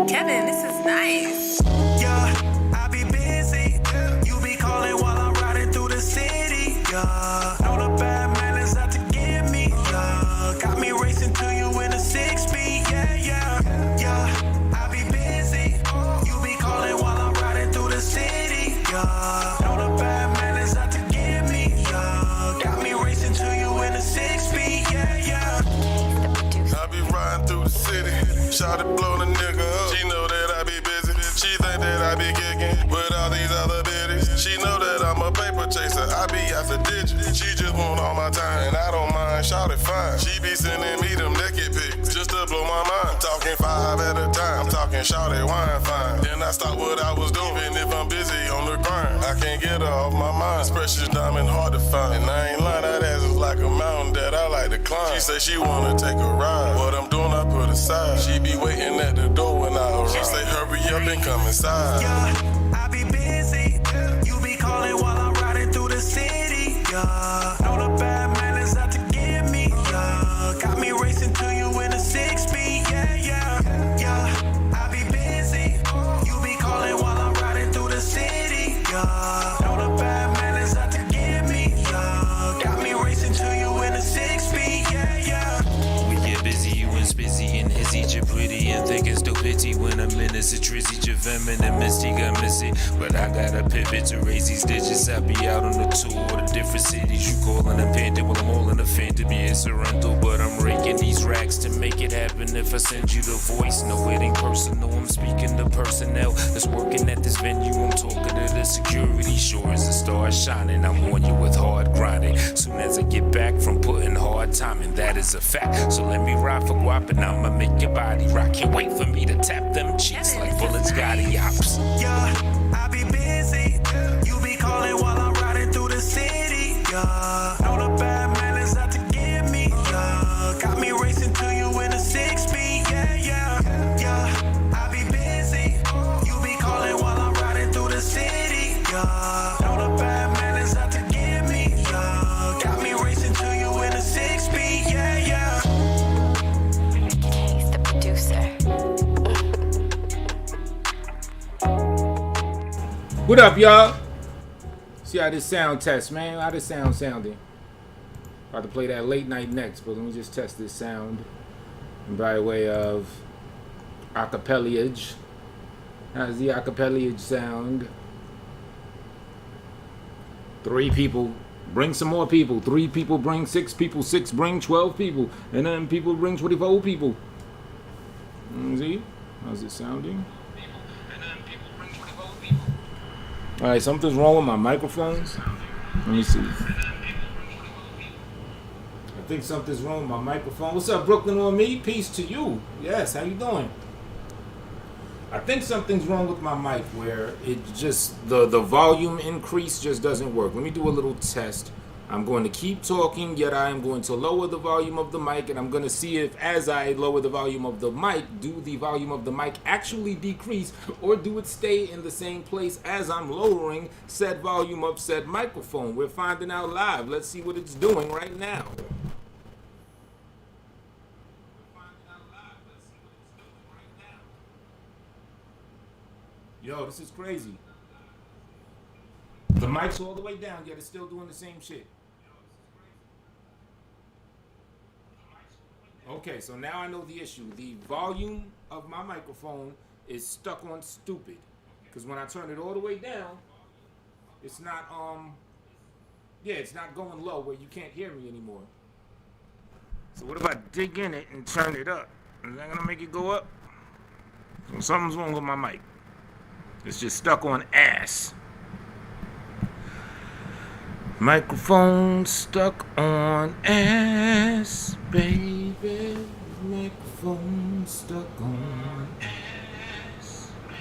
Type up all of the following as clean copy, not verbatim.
Kevin, this is nice. Yeah, I be busy. You be calling while I'm riding through the city. Yeah, know the bad man is out to get me. Yeah, got me racing to you in a 6-speed. Yeah. I be busy. You be calling while I'm riding through the city. Yeah, know the bad man is out to get me. Yeah, got me racing to you in a 6-speed. Yeah. I be riding through the city, shawty blow the nigga up. She know that I be busy, she think that I be kicking with all these other bitches. She know that I'm a paper chaser, I be after digits. She just want all my time, and I don't mind, shawty fine. She be sending me them naked pics, just to blow my mind. Talking 5 at a time, talking shawty wine fine. Then I stop what I was doing, even if I'm busy on the grind. I can't get her off my mind, this precious diamond hard to find. And I ain't lying, that ass is like a mountain that I like to climb. She say she wanna take a ride, what I'm doing I put aside. She be waiting at the door when I arrive. She say hurry up and come inside. Yeah, I be busy. You be calling while I'm riding through the city. Yeah, know the bad man is out to get me. Yeah, got me racing to you in a 6-speed. Yeah. I be busy. You be calling while I'm riding through the city. Yeah, know the bad man is out to get me. Yeah, got me racing to you in a 6-speed. Yeah. We get busy, you and Spizzy and Hizzy, you're pretty and thick and still pity. When I'm in it's a trizzy, you're feminine, misty, got missy. But I got a pivot to raise these digits. I be out on the tour to different cities. You calling them painted, well I'm all in the phantom. Yeah, it's a rental, but I'm raking these racks to make it happen. If I send you the voice, no it ain't personal. I'm speaking to personnel that's working at this venue. I'm talking to the security, sure as the stars shining. I'm on you with hard grinding. Soon as I get back from putting hard time in, that is a fact. So let me ride for guap and I'ma make your body rock. Can't wait for me to tap them cheeks like bullets got yops. Yeah, I be busy. You be calling while I'm riding through the city. Yeah, know the bad man is out to get me. Yeah, got me racing to you in a 6-speed. Yeah. I be busy. You be calling while I'm riding through the city. Yeah, know the bad man is out to get me. Yeah, got me racing to you in a 6-speed. Yeah. He's the producer. What up, y'all? See how this sound test, man. How this sound sounding? About to play that late night next, but let me just test this sound. And by way of acapellage. How's the acapellage sound? 3 people. Bring some more people. 3 people bring 6 people. 6 bring 12 people. And then people bring 24 people. See? How's it sounding? Alright, something's wrong with my microphones. Let me see. I think something's wrong with my microphone. What's up, Brooklyn on me? Peace to you. Yes, how you doing? I think something's wrong with my mic where it just, the volume increase just doesn't work. Let me do a little test. I'm going to keep talking, yet I am going to lower the volume of the mic, and I'm going to see if as I lower the volume of the mic, do the volume of the mic actually decrease, or do it stay in the same place as I'm lowering said volume of said microphone. We're finding out live. Let's see what it's doing right now. Yo, this is crazy. The mic's all the way down, yet it's still doing the same shit. Okay, so now I know the issue. The volume of my microphone is stuck on stupid. Because when I turn it all the way down, it's not, it's not going low where you can't hear me anymore. So what if I dig in it and turn it up? Is that gonna make it go up? So something's wrong with my mic. It's just stuck on ass. Microphone stuck on ass, baby. Microphone stuck on ass, baby.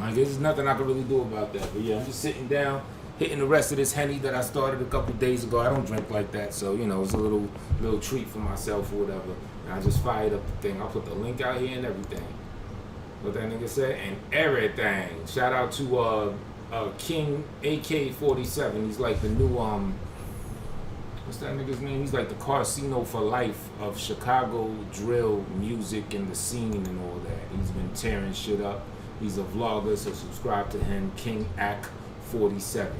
I guess there's nothing I can really do about that. But yeah, I'm just sitting down hitting the rest of this Henny that I started a couple days ago. I don't drink like that, so you know it's a little treat for myself or whatever. And I just fired up the thing. I'll put the link out here and everything. What that nigga said and everything. Shout out to King AK-47. He's like the new what's that nigga's name? He's like the Carcino for life of Chicago drill music and the scene and all that. He's been tearing shit up. He's a vlogger, so subscribe to him, King AK-47.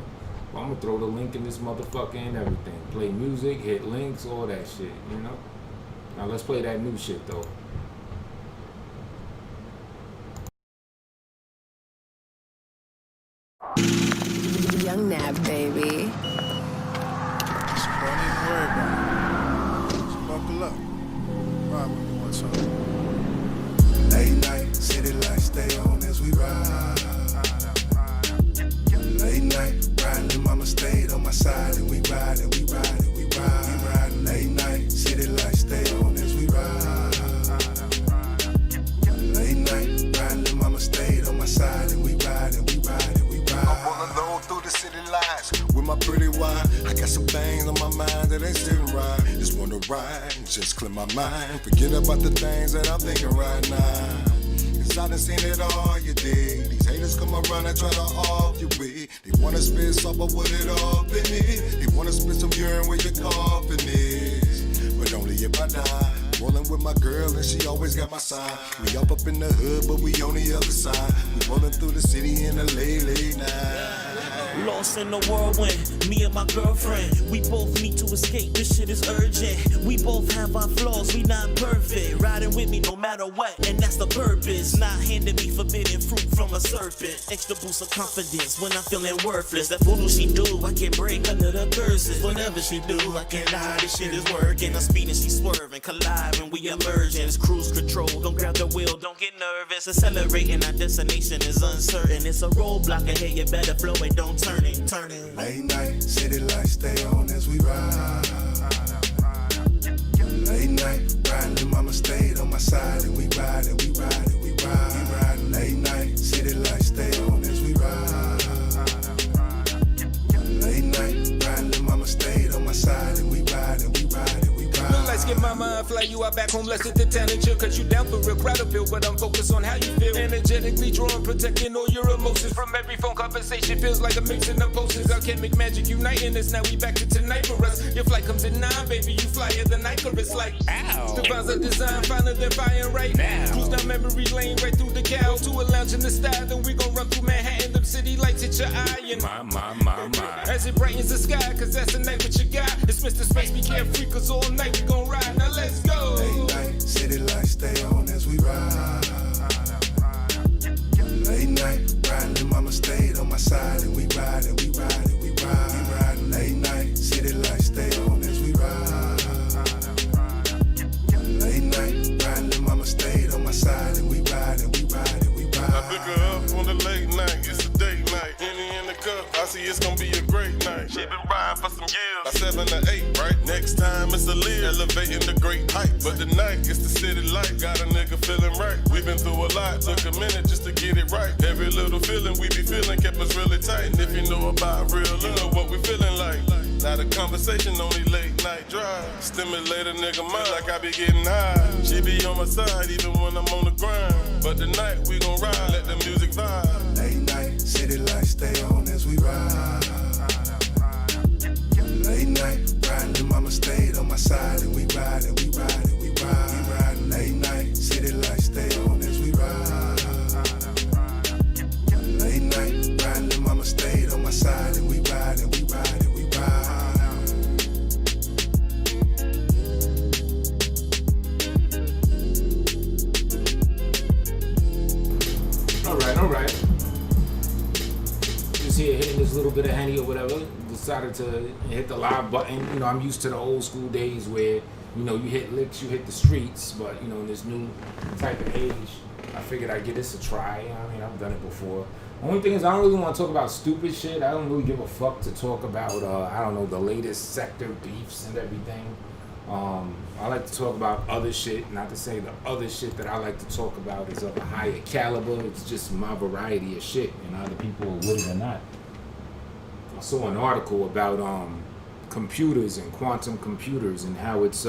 Well, I'm gonna throw the link in this motherfucker and everything. Play music, hit links, all that shit, you know? Now let's play that new shit though. Young Nav, baby. So don't even worry about it. Just buckle up. Ride with me one time. Late night, city lights stay on as we ride. Late night, riding, and mama stayed on my side, and we ride, and we ride, and we ride. We ride late night, city lights stay on as we ride. Late night, riding, and mama stayed on my side, and we ride, and we ride, and we ride. I'm rolling low through the city lights with my pretty wine. I got some things on my mind that ain't sitting right. Just wanna ride, just clear my mind. Forget about the things that I'm thinking right now. Cause I done seen it all, you dig. These haters come around and try to off you with. They wanna spit sober with it off in it. They wanna spit some urine where your coffin is. But only if I die. Rolling with my girl and she always got my side. We up in the hood, but we on the other side. We rolling through the city in the late night. Lost in the whirlwind, me and my girlfriend. We both need to escape, this shit is urgent. We both have our flaws, we not perfect. Riding with me no matter what, and that's the purpose. Not handing me forbidden fruit from a serpent. Extra boost of confidence when I'm feeling worthless. That voodoo she do, I can't break under the curses. Whatever she do, I can't lie, this shit is working. I'm speeding, she swerving, colliding, we emerging. It's cruise control, don't grab the wheel, don't get nervous. Accelerating, our destination is uncertain. It's a roadblock ahead, you better flow it, don't turn it, turn it. Late night, city lights stay on as we ride. Late night, riding, and mama stayed on my side, and we ride, and we ride, and we ride. We ride late night, city lights stay on as we ride. Late night, riding, and mama stayed on my side, and we ride, and we ride, and we ride. No lights get my mind fly you out back home, let's hit the town and chill. Cause you down for real, crowd appeal, but I'm focused on how you feel. Energetically drawing, protecting all your emotions. From every phone conversation, feels like a mixing of potions. Alchemic magic uniting us, now we back to tonight for us. Your flight comes at 9, baby, you flyer than Icarus like. Ow. The vibes are designed, finer than fire right now. Cruise down memory lane, right through the cow. To a lounge in the style, then we gon' run through Manhattan. Them city lights hit your eye and My. as it brightens the sky, cause that's the night with your guy. It's Mr. Space, be carefree, cause all night we gon' ride. Now let's go. Late night, city lights stay on as we ride. Late night, riding, and mama stayed on my side, and we ride, and we ride, and we ride. We ride late night, city lights stay on as we ride. Late night, riding, and mama stayed on my side, and we ride, and we ride, and we ride. I pick her up on the late night, it's a date night. Henny in the cup, I see it's gonna be a great night. She been riding for some years, like 7 or 8, right? Next time it's a lead, elevating the great height. But tonight it's the city light, got a nigga feeling right. We been through a lot, took a minute just to get it right. Every little feeling we be feeling kept us really tight. And if you know about real, you know what we feeling like. Not a conversation, only late night drive. Stimulate a nigga mind like I be getting high. She be on my side even when I'm on the grind. But tonight we gon' ride, let the music vibe. Late night, city lights stay on as we ride. Late night, riding, and mama stayed on my side, and we ride, and we ride, and we ride. We ride late night, city lights stay on as we ride. Late night, riding, and mama stayed on my side, and we ride, and we ride, and we ride. All right. Just here hitting this little bit of Henny or whatever. Decided to hit the live button. You know, I'm used to the old school days where, you know, you hit licks, you hit the streets. But, you know, in this new type of age, I figured I'd give this a try. You know what I mean, I've done it before. Only thing is, I don't really want to talk about stupid shit. I don't really give a fuck to talk about, I don't know, the latest sector beefs and everything. I like to talk about other shit. Not to say the other shit that I like to talk about is of a higher caliber. It's just my variety of shit, and other people are with it or not. I saw an article about computers and quantum computers and how it's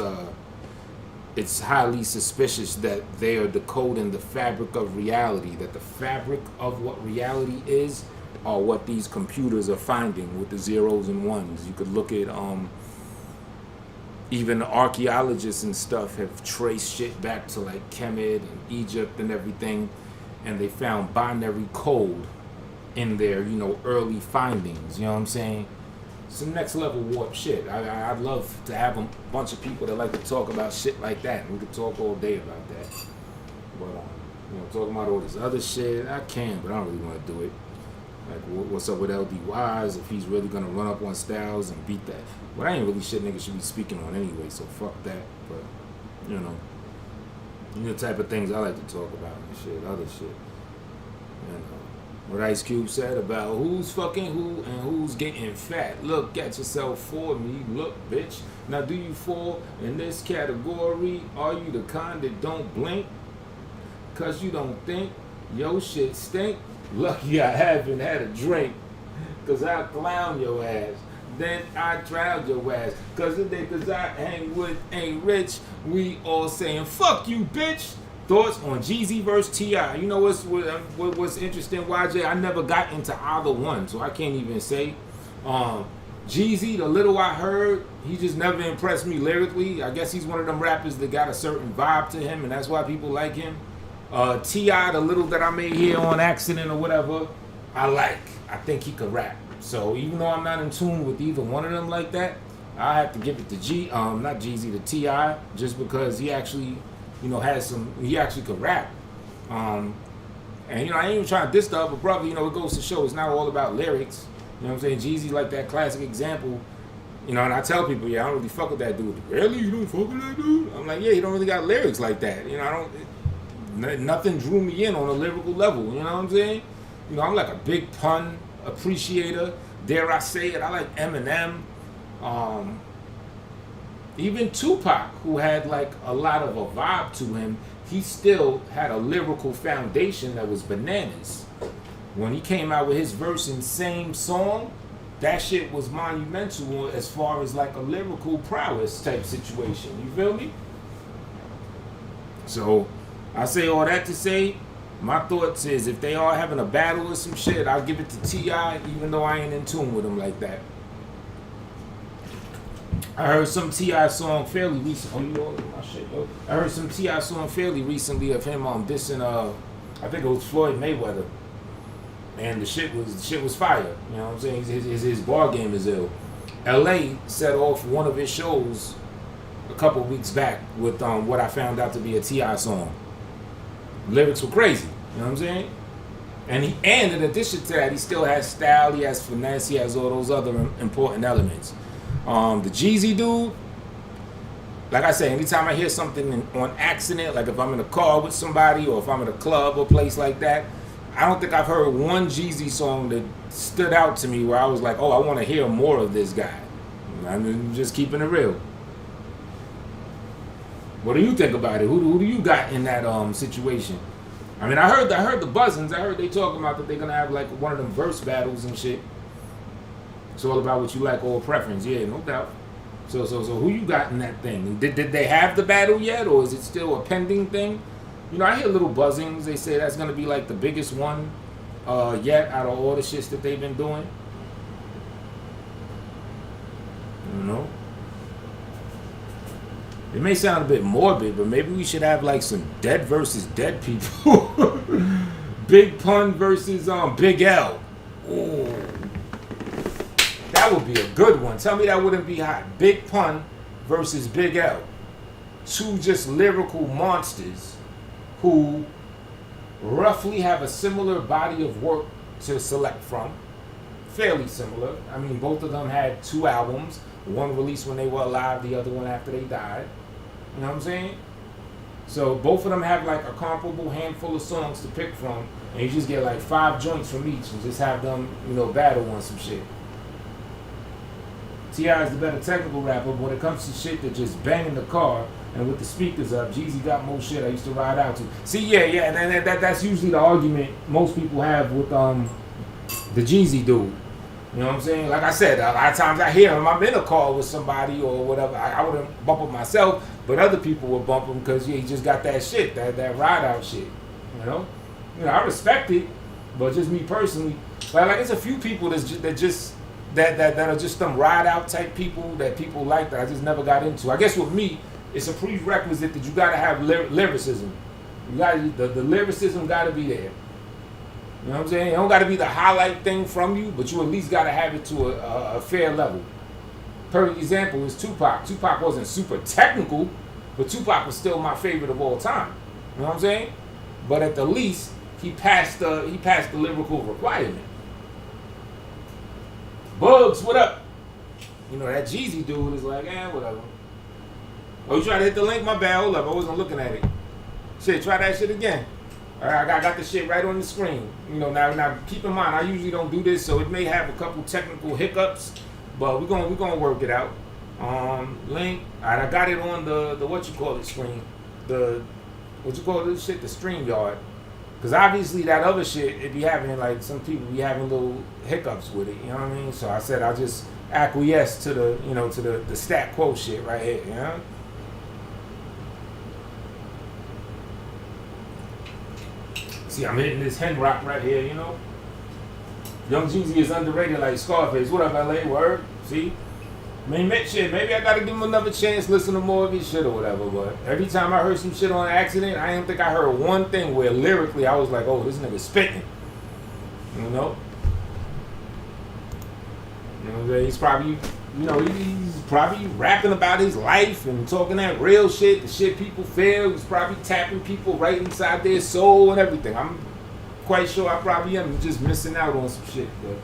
highly suspicious that they are decoding the fabric of reality, that the fabric of what reality is are what these computers are finding with the zeros and ones. You could look at even archaeologists and stuff have traced shit back to like Kemet and Egypt and everything, and they found binary code in their, you know, early findings. You know what I'm saying? Some next level warp shit. I'd love to have a bunch of people that like to talk about shit like that, and we could talk all day about that. But you know, talking about all this other shit, I can, but I don't really want to do it. Like, what's up with LDYs, if he's really gonna run up on Styles and beat that. Well, that ain't really shit niggas should be speaking on anyway, so fuck that. But, you know the type of things I like to talk about and shit, other shit. You know, what Ice Cube said about who's fucking who and who's getting fat. Look at yourself for me, look, bitch. Now, do you fall in this category? Are you the kind that don't blink? Cause you don't think your shit stink? Lucky I haven't had a drink, cause I clown your ass. Then I drown your ass. Cause the niggas I hang with ain't rich. We all saying, fuck you, bitch. Thoughts on Jeezy versus T.I. You know what's interesting, YJ? I never got into either one, so I can't even say. Jeezy, the little I heard, he just never impressed me lyrically. I guess he's one of them rappers that got a certain vibe to him, and that's why people like him. T.I., the little that I may hear on accident or whatever, I like. I think he could rap. So even though I'm not in tune with either one of them like that, I have to give it to not Jeezy, to T.I., just because he actually, you know, he actually could rap. And, you know, I ain't even trying to diss the other brother, you know, it goes to show it's not all about lyrics. You know what I'm saying? Jeezy like that classic example, you know, and I tell people, yeah, I don't really fuck with that dude. Really? You don't fuck with that dude? I'm like, yeah, he don't really got lyrics like that. You know, nothing drew me in on a lyrical level, you know what I'm saying? You know, I'm like a big pun appreciator, dare I say it. I like Eminem. Even Tupac, who had like a lot of a vibe to him, he still had a lyrical foundation that was bananas. When he came out with his verse in same song, that shit was monumental as far as like a lyrical prowess type situation. You feel me? So I say all that to say, my thoughts is if they are having a battle or some shit, I'll give it to T.I., even though I ain't in tune with him like that. I heard some T.I. song fairly recently. Oh, you all my shit, yo. I heard some T.I. song fairly recently of him dissing I think it was Floyd Mayweather. And the shit was fire. You know what I'm saying? His bar game is ill. LA set off one of his shows a couple weeks back with what I found out to be a T.I. song. Lyrics were crazy, you know what I'm saying? And in addition to that, he still has style, he has finesse, he has all those other important elements. The Jeezy dude, like I say, anytime I hear something on accident, like if I'm in a car with somebody or if I'm in a club or place like that, I don't think I've heard one Jeezy song that stood out to me where I was like, oh, I want to hear more of this guy. I'm just keeping it real. What do you think about it? Who do you got in that situation? I mean, I heard the buzzings. I heard they talking about that they're gonna have like one of them verse battles and shit. It's all about what you like, all preference. Yeah, no doubt. So who you got in that thing? Did they have the battle yet, or is it still a pending thing? You know, I hear little buzzings. They say that's gonna be like the biggest one yet out of all the shits that they've been doing. You know. It may sound a bit morbid, but maybe we should have like some dead versus dead people. Big Pun versus Big L. Ooh. That would be a good one. Tell me that wouldn't be hot. Big Pun versus Big L. Two just lyrical monsters who roughly have a similar body of work to select from. Fairly similar. I mean, both of them had 2 albums. One released when they were alive, the other one after they died. You know what I'm saying? So both of them have like a comparable handful of songs to pick from, and you just get like 5 joints from each and just have them, you know, battle on some shit. T.I. is the better technical rapper, but when it comes to shit that just bang in the car and with the speakers up, Jeezy got more shit I used to ride out to. See, yeah, and that's usually the argument most people have with the Jeezy dude. You know what I'm saying? Like I said, a lot of times I hear him. I'm in a call with somebody or whatever. I wouldn't bump him myself, but other people would bump him because he just got that shit, that ride out shit. You know, I respect it, but just me personally, like it's a few people that are just some ride out type people that people like that I just never got into. I guess with me, it's a prerequisite that you gotta have lyricism. You got the lyricism gotta be there. You know what I'm saying? It don't got to be the highlight thing from you, but you at least got to have it to a fair level. Perfect example is Tupac. Tupac wasn't super technical, but Tupac was still my favorite of all time. You know what I'm saying? But at the least, he passed the lyrical requirement. Bugs, what up? You know, that Jeezy dude is like, whatever. Oh, you try to hit the link? My bad. Hold up. I wasn't looking at it. Shit, try that shit again. All right, I got the shit right on the screen. You know, now keep in mind, I usually don't do this, so it may have a couple technical hiccups, but we're gonna work it out. Link. All right, I got it on the what you call it screen. The what you call this shit? The StreamYard. Because obviously that other shit, it be having like some people be having little hiccups with it. You know what I mean? So I said I'll just acquiesce to the stat quo shit right here. You know. See, I'm hitting this Henn-Rock right here, you know. Young Jeezy is underrated like Scarface. What up, LA? Word? See? Maybe I gotta give him another chance, listen to more of his shit or whatever, but every time I heard some shit on accident, I don't think I heard one thing where lyrically I was like, oh, this nigga spitting. You know? You know, he's probably, he's probably rapping about his life and talking that real shit, the shit people feel. He's probably tapping people right inside their soul and everything. I'm quite sure I probably am just missing out on some shit. But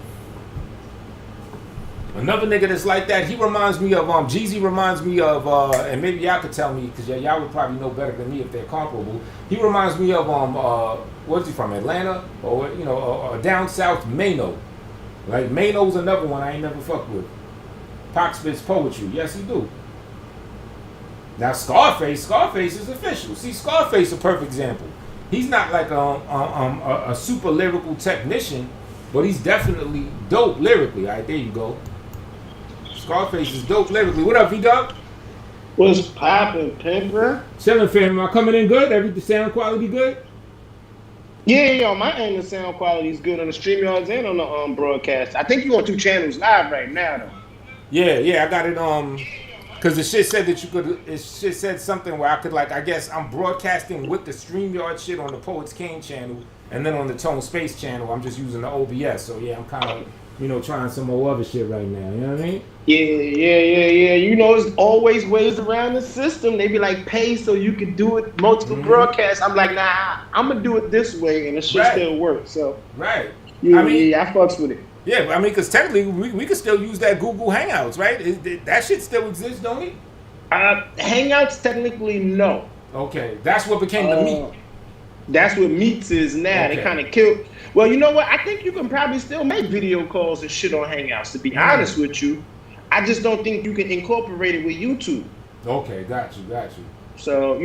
another nigga that's like that, he reminds me of, Jeezy reminds me of, and maybe y'all could tell me, because y'all would probably know better than me if they're comparable. He reminds me of, what's he from, Atlanta? Or down south, Mano. Like, Mano's another one I ain't never fucked with. Pac spits poetry. Yes, he do. Now, Scarface is official. See, Scarface a perfect example. He's not like a super lyrical technician, but he's definitely dope lyrically. All right, there you go. Scarface is dope lyrically. What up, V-Dub? What's poppin', Pimper? Chillin', fam. Am I coming in good? The sound quality good? Yeah, on my end, the sound quality is good on the StreamYards and on the broadcast. I think you on 2 channels live right now, though. Yeah, I got it. Because the shit said that you could. It shit said something where I could, like, I guess I'm broadcasting with the StreamYard shit on the Poets King channel, and then on the Tone Space channel, I'm just using the OBS. So yeah, I'm kind of, trying some more other shit right now. You know what I mean? Yeah. You know, there's always ways around the system. They be like, pay so you can do it multiple broadcasts. I'm like, nah, I'm gonna do it this way, and it should still work. So right. Yeah, I fucks with it. Yeah, I mean, because technically we could still use that Google Hangouts, right? That shit still exists, don't it? Hangouts technically no. Okay, that's what became the Meet. That's what Meets is now. Okay. They kind of killed. Well, you know what? I think you can probably still make video calls and shit on Hangouts, to be honest with you. I just don't think you can incorporate it with YouTube. Okay, got you. So,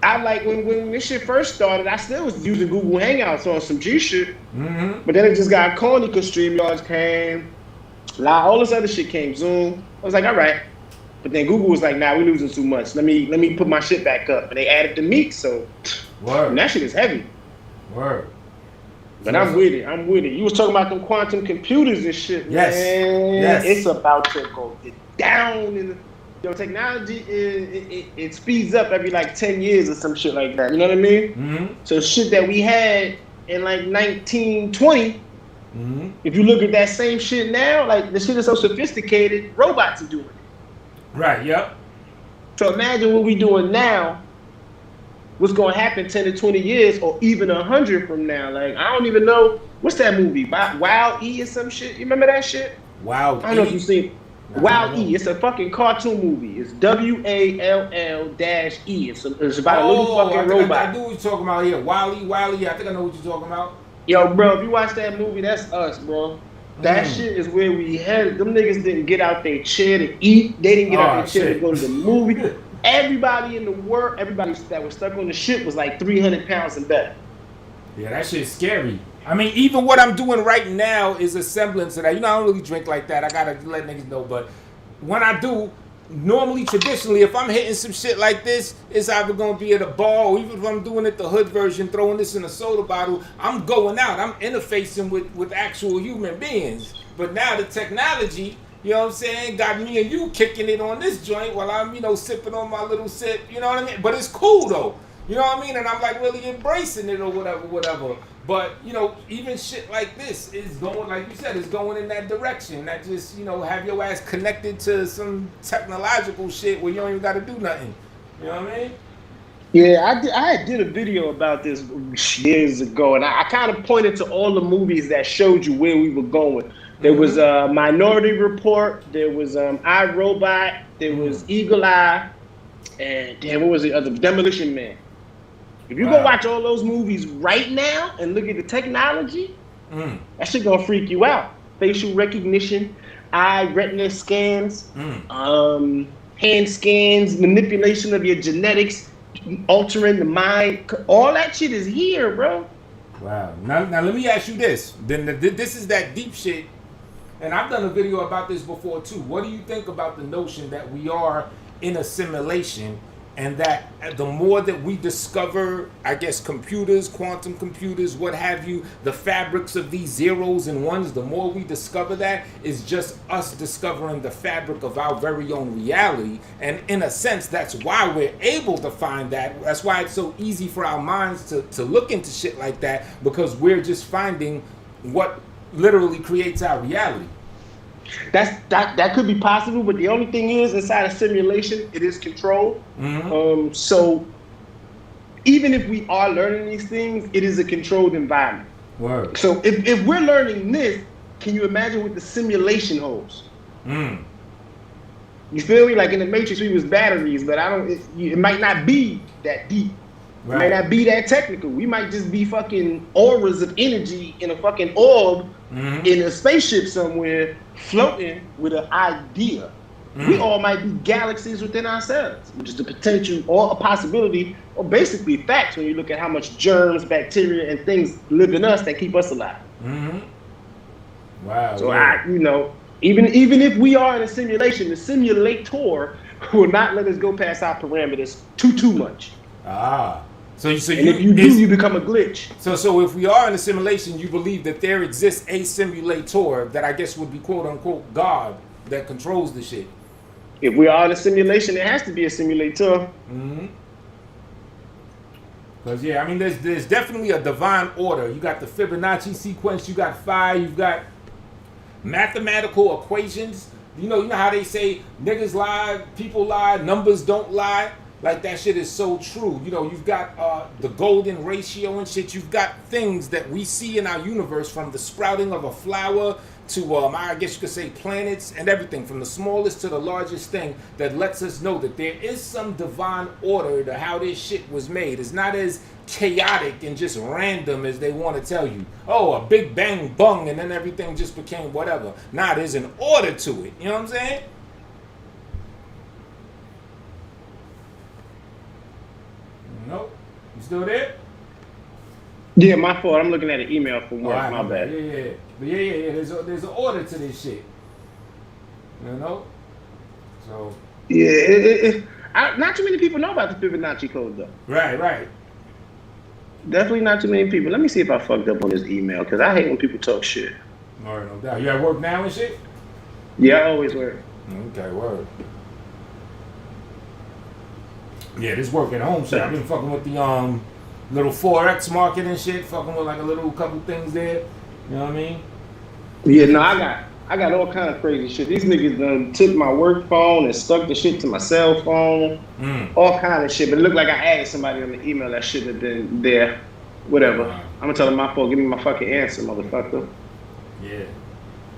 I like when this shit first started, I still was using Google Hangouts on some G shit. Mm-hmm. But then it just got corny because StreamYards came, all this other shit came, Zoom. I was like, all right. But then Google was like, nah, we're losing too much. Let me put my shit back up. And they added the Meet, so and that shit is heavy. Word. But I'm with it. You was talking about them quantum computers and shit, yes. Man. Yes. It's about to go down in technology, it speeds up every like 10 years or some shit like that. You know what I mean? Mm-hmm. So shit that we had in like 1920, mm-hmm. If you look at that same shit now, like the shit is so sophisticated, robots are doing it. Right, yep. So imagine what we doing now, what's going to happen 10 to 20 years or even 100 from now. Like, I don't even know. What's that movie? Wild E or some shit? You remember that shit? Wild E? I don't know if you've seen it. Wild E. It's a fucking cartoon movie. It's WALL-E. It's about a little fucking robot. I know what you're talking about here. Wall-E. I think I know what you're talking about. Yo, bro, if you watch that movie, that's us, bro. That shit is where we headed. Them niggas didn't get out their chair to eat. They didn't get out their chair to go to the movie. Everybody in the world, everybody that was stuck on the ship was like 300 pounds and better. Yeah, that shit's scary. I mean, even what I'm doing right now is a semblance of that. You know, I don't really drink like that. I gotta let niggas know. But when I do, normally, traditionally, if I'm hitting some shit like this, it's either gonna be at a bar, or even if I'm doing it the hood version, throwing this in a soda bottle, I'm going out. I'm interfacing with actual human beings. But now the technology, you know what I'm saying, got me and you kicking it on this joint while I'm, you know, sipping on my little sip. You know what I mean? But it's cool though. You know what I mean? And I'm like really embracing it or whatever. But, you know, even shit like this is going, like you said, is going in that direction. That just, you know, have your ass connected to some technological shit where you don't even got to do nothing. You know what I mean? Yeah, I did a video about this years ago, and I kind of pointed to all the movies that showed you where we were going. There was Minority Report, there was iRobot, there was Eagle Eye, and damn, what was the other? Demolition Man. If you go watch all those movies right now and look at the technology, that shit gonna freak you out. Facial recognition, eye retina scans, hand scans, manipulation of your genetics, altering the mind. All that shit is here, bro. Wow. Now let me ask you this. Then this is that deep shit, and I've done a video about this before too. What do you think about the notion that we are in a simulation? And that the more that we discover, I guess, computers, quantum computers, what have you, the fabrics of these zeros and ones, the more we discover that is just us discovering the fabric of our very own reality. And in a sense, that's why we're able to find that. That's why it's so easy for our minds to look into shit like that, because we're just finding what literally creates our reality. That could be possible, but the only thing is, inside a simulation, it is controlled. So even if we are learning these things, it is a controlled environment. Word. So if we're learning this, can you imagine what the simulation holds? You feel me? Like in the Matrix, we was batteries, but it might not be that deep. Right. It might not be that technical. We might just be fucking auras of energy in a fucking orb in a spaceship somewhere, floating with an idea. We all might be galaxies within ourselves, which is the potential or a possibility, or basically facts when you look at how much germs, bacteria, and things live in us that keep us alive. Wow. So even if we are in a simulation, the simulator will not let us go past our parameters too much. So if you do, you become a glitch. So if we are in a simulation, you believe that there exists a simulator that I guess would be quote unquote God that controls the shit. If we are in a simulation, there has to be a simulator. Because I mean, there's definitely a divine order. You got the Fibonacci sequence, you got phi, you've got mathematical equations. You know how they say niggas lie, people lie, numbers don't lie. Like that shit is so true. You've got the golden ratio and shit. You've got things that we see in our universe, from the sprouting of a flower to, I guess you could say, planets and everything, from the smallest to the largest thing, that lets us know that there is some divine order to how this shit was made. It's not as chaotic and just random as they want to tell you. Oh, a big bang bung and then everything just became whatever. Nah, there's an order to it. You know what I'm saying? Nope. You still there? Yeah, my fault. I'm looking at an email from work. My bad. Yeah. But yeah. There's an order to this shit. So. Yeah, not too many people know about the Fibonacci code though. Right. Definitely not too many people. Let me see if I fucked up on this email, because I hate when people talk shit. All right, no doubt. You at work now and shit? Yeah, I always work. Okay, word. Yeah, this work at home shit. I've been fucking with the little Forex market and shit, fucking with like a little couple things there. You know what I mean? Yeah, no, I got all kind of crazy shit. These niggas done took my work phone and stuck the shit to my cell phone. All kind of shit. But it looked like I added somebody on the email that shouldn't have been there. Whatever. I'm gonna tell them my fault. Give me my fucking answer, motherfucker. Yeah.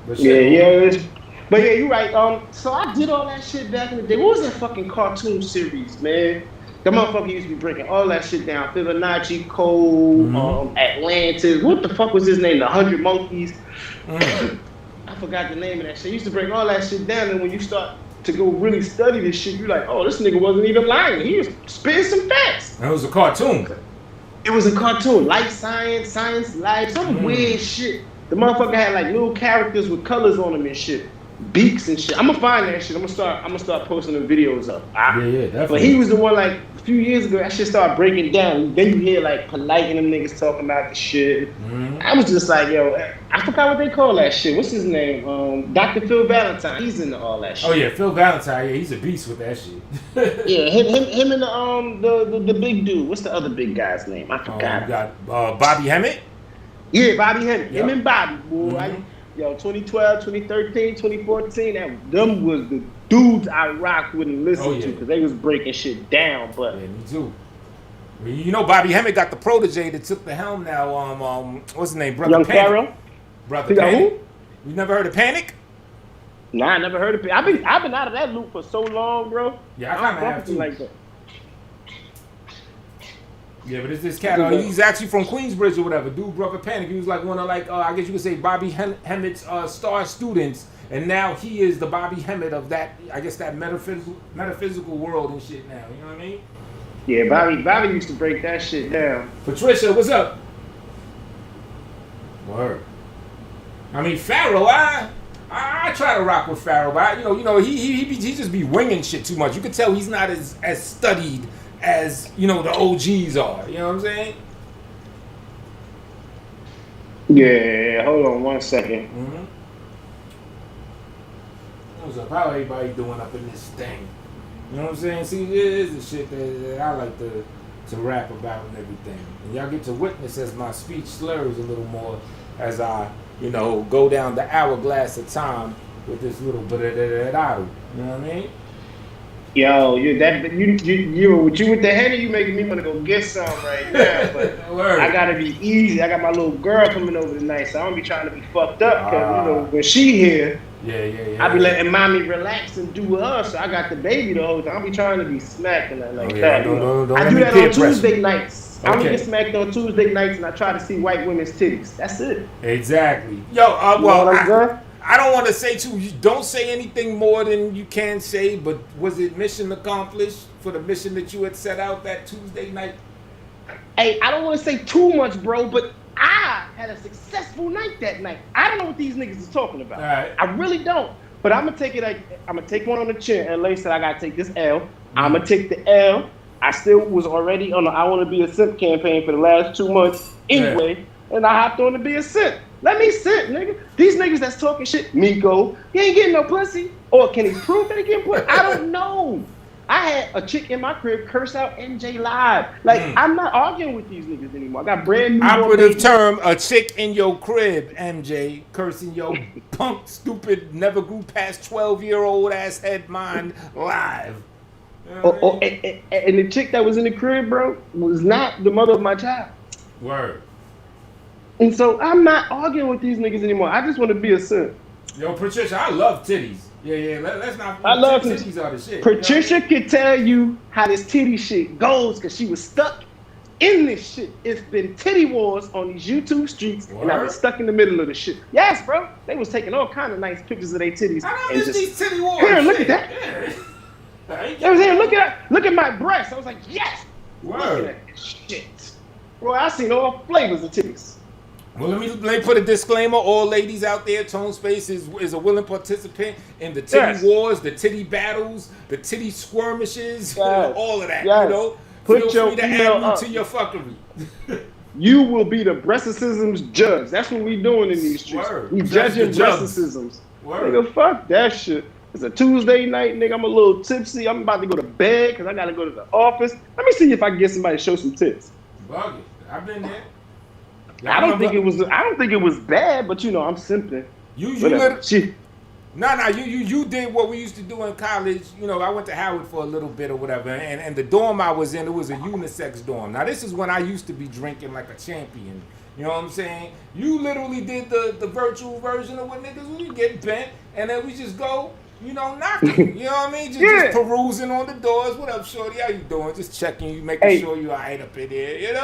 But you're right. So I did all that shit back in the day. What was that fucking cartoon series, man? The motherfucker used to be breaking all that shit down. Fibonacci Code, Atlantis. What the fuck was his name? The 100 Monkeys. I forgot the name of that shit. He used to break all that shit down, and when you start to go really study this shit, you're like, oh, this nigga wasn't even lying. He was spitting some facts. That was a cartoon. It was a cartoon, Life Science, Science Life, some weird shit. The motherfucker had like little characters with colors on them and shit, beaks and shit. I'm gonna find that shit. I'm gonna start posting the videos up. Yeah, definitely. But he was the one like a few years ago. That shit started breaking down. Then you hear like Polite and them niggas talking about the shit. I was just like, yo, I forgot what they call that shit. What's his name? Dr. Phil Valentine. He's into all that shit. Oh yeah, Phil Valentine. Yeah, he's a beast with that shit. Yeah, him and the big dude. What's the other big guy's name? I forgot. You got Bobby Hemmett. Yeah, Bobby Henn. Yep. Him and Bobby, boy. 2012, 2013, 2014, them was the dudes I rocked with and listened to because they was breaking shit down. But yeah, me too. You know, Bobby Hemmett got the protege that took the helm now. What's his name? Brother Young Panic. Pharaoh. Brother Panic. You never heard of Panic? Nah, I never heard of it. I've been out of that loop for so long, bro. Yeah, I kind of have too. Like that. Yeah, but it's this cat. He's actually from Queensbridge or whatever. Dude, Brother Panic. He was like one of I guess you could say Bobby Hemmett's star students, and now he is the Bobby Hemmett of that. I guess that metaphysical world and shit. Now, you know what I mean? Yeah, Bobby used to break that shit down. Patricia, what's up? Word. I mean, Pharaoh, I try to rock with Pharaoh, but he just be winging shit too much. You can tell he's not as studied as the OGs are. You know what I'm saying? Yeah, hold on 1 second. What's up? How everybody doing up in this thing? You know what I'm saying? See, this is the shit that I like to rap about and everything. And y'all get to witness as my speech slurs a little more as I, go down the hourglass of time with this little bit of that. You know what I mean? Yo, you with the Henny, you making me want to go get some right now. But I gotta be easy. I got my little girl coming over tonight, so I don't be trying to be fucked up. Cause when she here, I be letting mommy relax and do with her. So I got the baby the whole time. I be trying to be smacked and like that. Don't I do that on Tuesday nights. Okay. I only get smacked on Tuesday nights, and I try to see white women's titties. That's it. Exactly. Yo, I don't want to say you don't say anything more than you can say, but was it mission accomplished for the mission that you had set out that Tuesday night? Hey, I don't want to say too much, bro, but I had a successful night that night. I don't know what these niggas is talking about. Right. I really don't. But I'm gonna take one on the chin. And LA said I gotta take this L. I'm gonna take the L. I still was already on the I Want to Be a Simp campaign for the last 2 months anyway, and I hopped on to be a simp. Let me simp, nigga. These niggas that's talking shit, Miko, he ain't getting no pussy. Or can he prove that he getting pussy? I don't know. I had a chick in my crib curse out NJ Live. Like, I'm not arguing with these niggas anymore. I got brand new operative term, a chick in your crib, MJ, cursing your punk, stupid, never grew past 12-year-old ass head mind live. And the chick that was in the crib, bro, was not the mother of my child. Word. And so I'm not arguing with these niggas anymore. I just want to be a simp. Yo, Patricia, I love titties. Yeah. Let's not. I love titties. Are the shit. Patricia could tell you how this titty shit goes because she was stuck in this shit. It's been titty wars on these YouTube streets, and I've been stuck in the middle of the shit. Yes, bro. They was taking all kind of nice pictures of their titties. I know these titty wars. Here, look at that. They was here. Look at my breast. I was like, yes. Word. Look at this shit, bro. I seen all flavors of titties. Well, let me put a disclaimer. All ladies out there, Tone Space is a willing participant in the titty wars, the titty battles, the titty skirmishes, all of that. Yes. Feel free to add to your fuckery. You will be the breasticisms judge. That's what we doing in these streets. Word. We judging breasticisms. Nigga, fuck that shit. It's a Tuesday night, nigga. I'm a little tipsy. I'm about to go to bed because I gotta go to the office. Let me see if I can get somebody to show some tits. Bug it. I've been there. I don't think it was bad, but I'm simping. You did what we used to do in college. I went to Howard for a little bit or whatever, and the dorm I was in, it was a unisex dorm. Now this is when I used to be drinking like a champion. You know what I'm saying? You literally did the virtual version of what niggas we get bent, and then we just go, knocking. You know what I mean? Just perusing on the doors. What up, shorty? How you doing? Just checking you, making sure you alright up in here.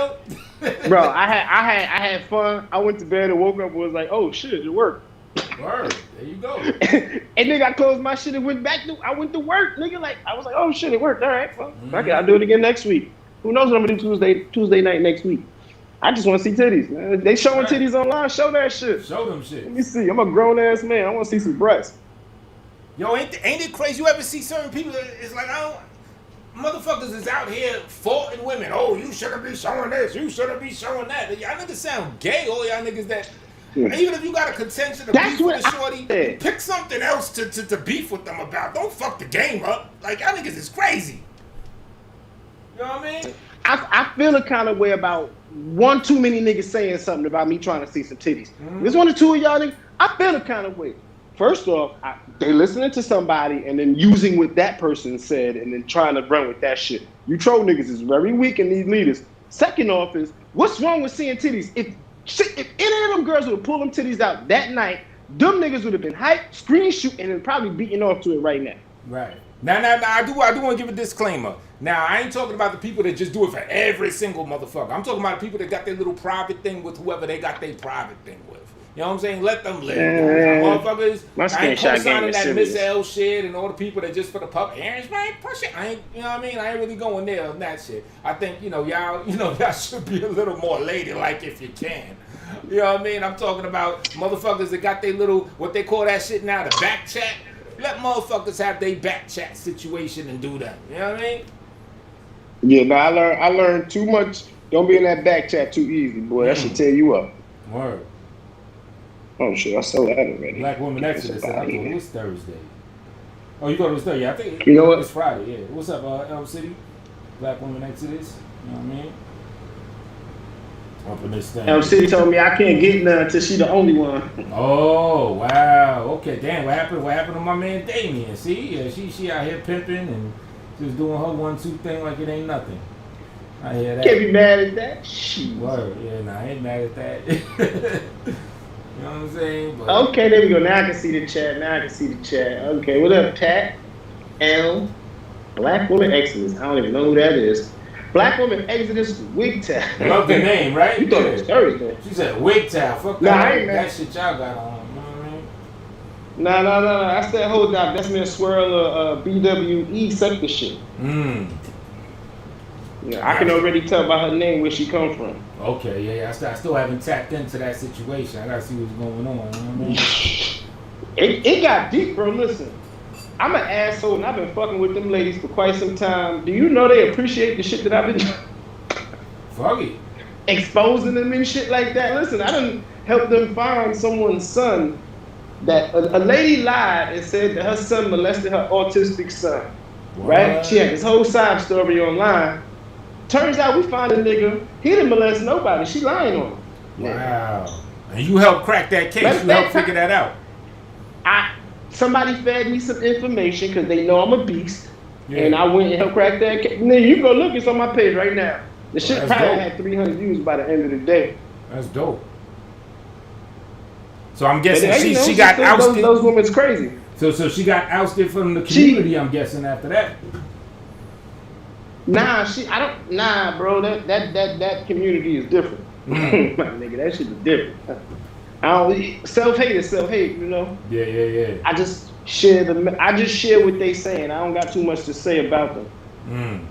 Bro, I had fun. I went to bed and woke up and was like, oh shit, it worked. Word. There you go. And nigga, I closed my shit and went to work, nigga. Like, I was like, oh shit, it worked. All right, well, I'll do it again next week. Who knows what I'm gonna do Tuesday night next week? I just want to see titties, man. They showing titties online. Show that shit. Show them shit. Let me see. I'm a grown ass man. I want to see some breasts. Yo, ain't it crazy? You ever see certain people? It's like motherfuckers is out here faulting women. Oh, you shouldn't be showing this. You shouldn't be showing that. Y'all niggas sound gay. All y'all niggas that. Even if you got a contention to beef with a shorty, pick something else to beef with them about. Don't fuck the game up. Like, y'all niggas is crazy. You know what I mean? I feel a kind of way about one too many niggas saying something about me trying to see some titties. There's one or two of y'all niggas, I feel a kind of way. First off, they listening to somebody and then using what that person said and then trying to run with that shit. You troll niggas is very weak in these leaders. Second off is, what's wrong with seeing titties? If any of them girls would have pulled them titties out that night, them niggas would have been hyped, screen shooting, and probably beating off to it right now. Right. Now, I do want to give a disclaimer. Now, I ain't talking about the people that just do it for every single motherfucker. I'm talking about the people that got their little private thing with whoever they got their private thing with. You know what I'm saying? Let them live. Motherfuckers, I ain't co-signing that Miss L shit and all the people that just for the pup. Aaron's right, push it. I ain't, you know what I mean? I ain't really going there on that shit. I think, y'all should be a little more ladylike if you can. You know what I mean? I'm talking about motherfuckers that got their little, what they call that shit now, the back chat. Let motherfuckers have their back chat situation and do that. You know what I mean? Yeah, no, I learned too much. Don't be in that back chat too easy, boy. That should tear you up. Word. Oh shit, I saw that already. Black Woman Exodus. I thought it was Thursday. Oh, you thought it was Thursday? Yeah, I think it's Friday. Yeah. What's up, Elm City? Black Woman Exodus. You know what I mean? Up in this thing. Elm City told me I can't get none until she the only one. Oh wow. Okay, damn. What happened to my man Damien? See, yeah, she out here pimping and just doing her 1-2 thing like it ain't nothing. I hear that. Can't be mad at that. Shit. Word. Yeah, nah, I ain't mad at that. You know what I'm saying? But okay, there we go. Now I can see the chat. Okay, what up, Pat? L. Black Woman Exodus. I don't even know who that is. Black Woman Exodus Wigtown. Love the name, right? You thought it was Thursday. She said Wigtown. Fuck that. I ain't that shit y'all got on. You know what I mean? No. That's that whole divestment swirl of BWE sector shit. Yeah, I can already tell by her name where she come from. Okay, yeah. I still haven't tapped into that situation. I gotta see what's going on. You know what I mean? It got deep, bro. Listen, I'm an asshole, and I've been fucking with them ladies for quite some time. Do you know they appreciate the shit that I've been fuck it, exposing them and shit like that? Listen, I done helped them find someone's son that a lady lied and said that her son molested her autistic son. What? Right? She had this whole side story online. Turns out we found a nigga. He didn't molest nobody. She lying on him. Wow. And you helped crack that case. You helped figure that out. Somebody fed me some information because they know I'm a beast. Yeah. And I went and helped crack that case. Now you go look, it's on my page right now. The shit probably had 300 views by the end of the day. That's dope. So I'm guessing she got ousted. Those women's crazy. So she got ousted from the community, I'm guessing, after that. Nah, bro. That community is different. My nigga, that shit is different. Self-hate is self-hate, you know? Yeah. I just share what they saying. I don't got too much to say about them.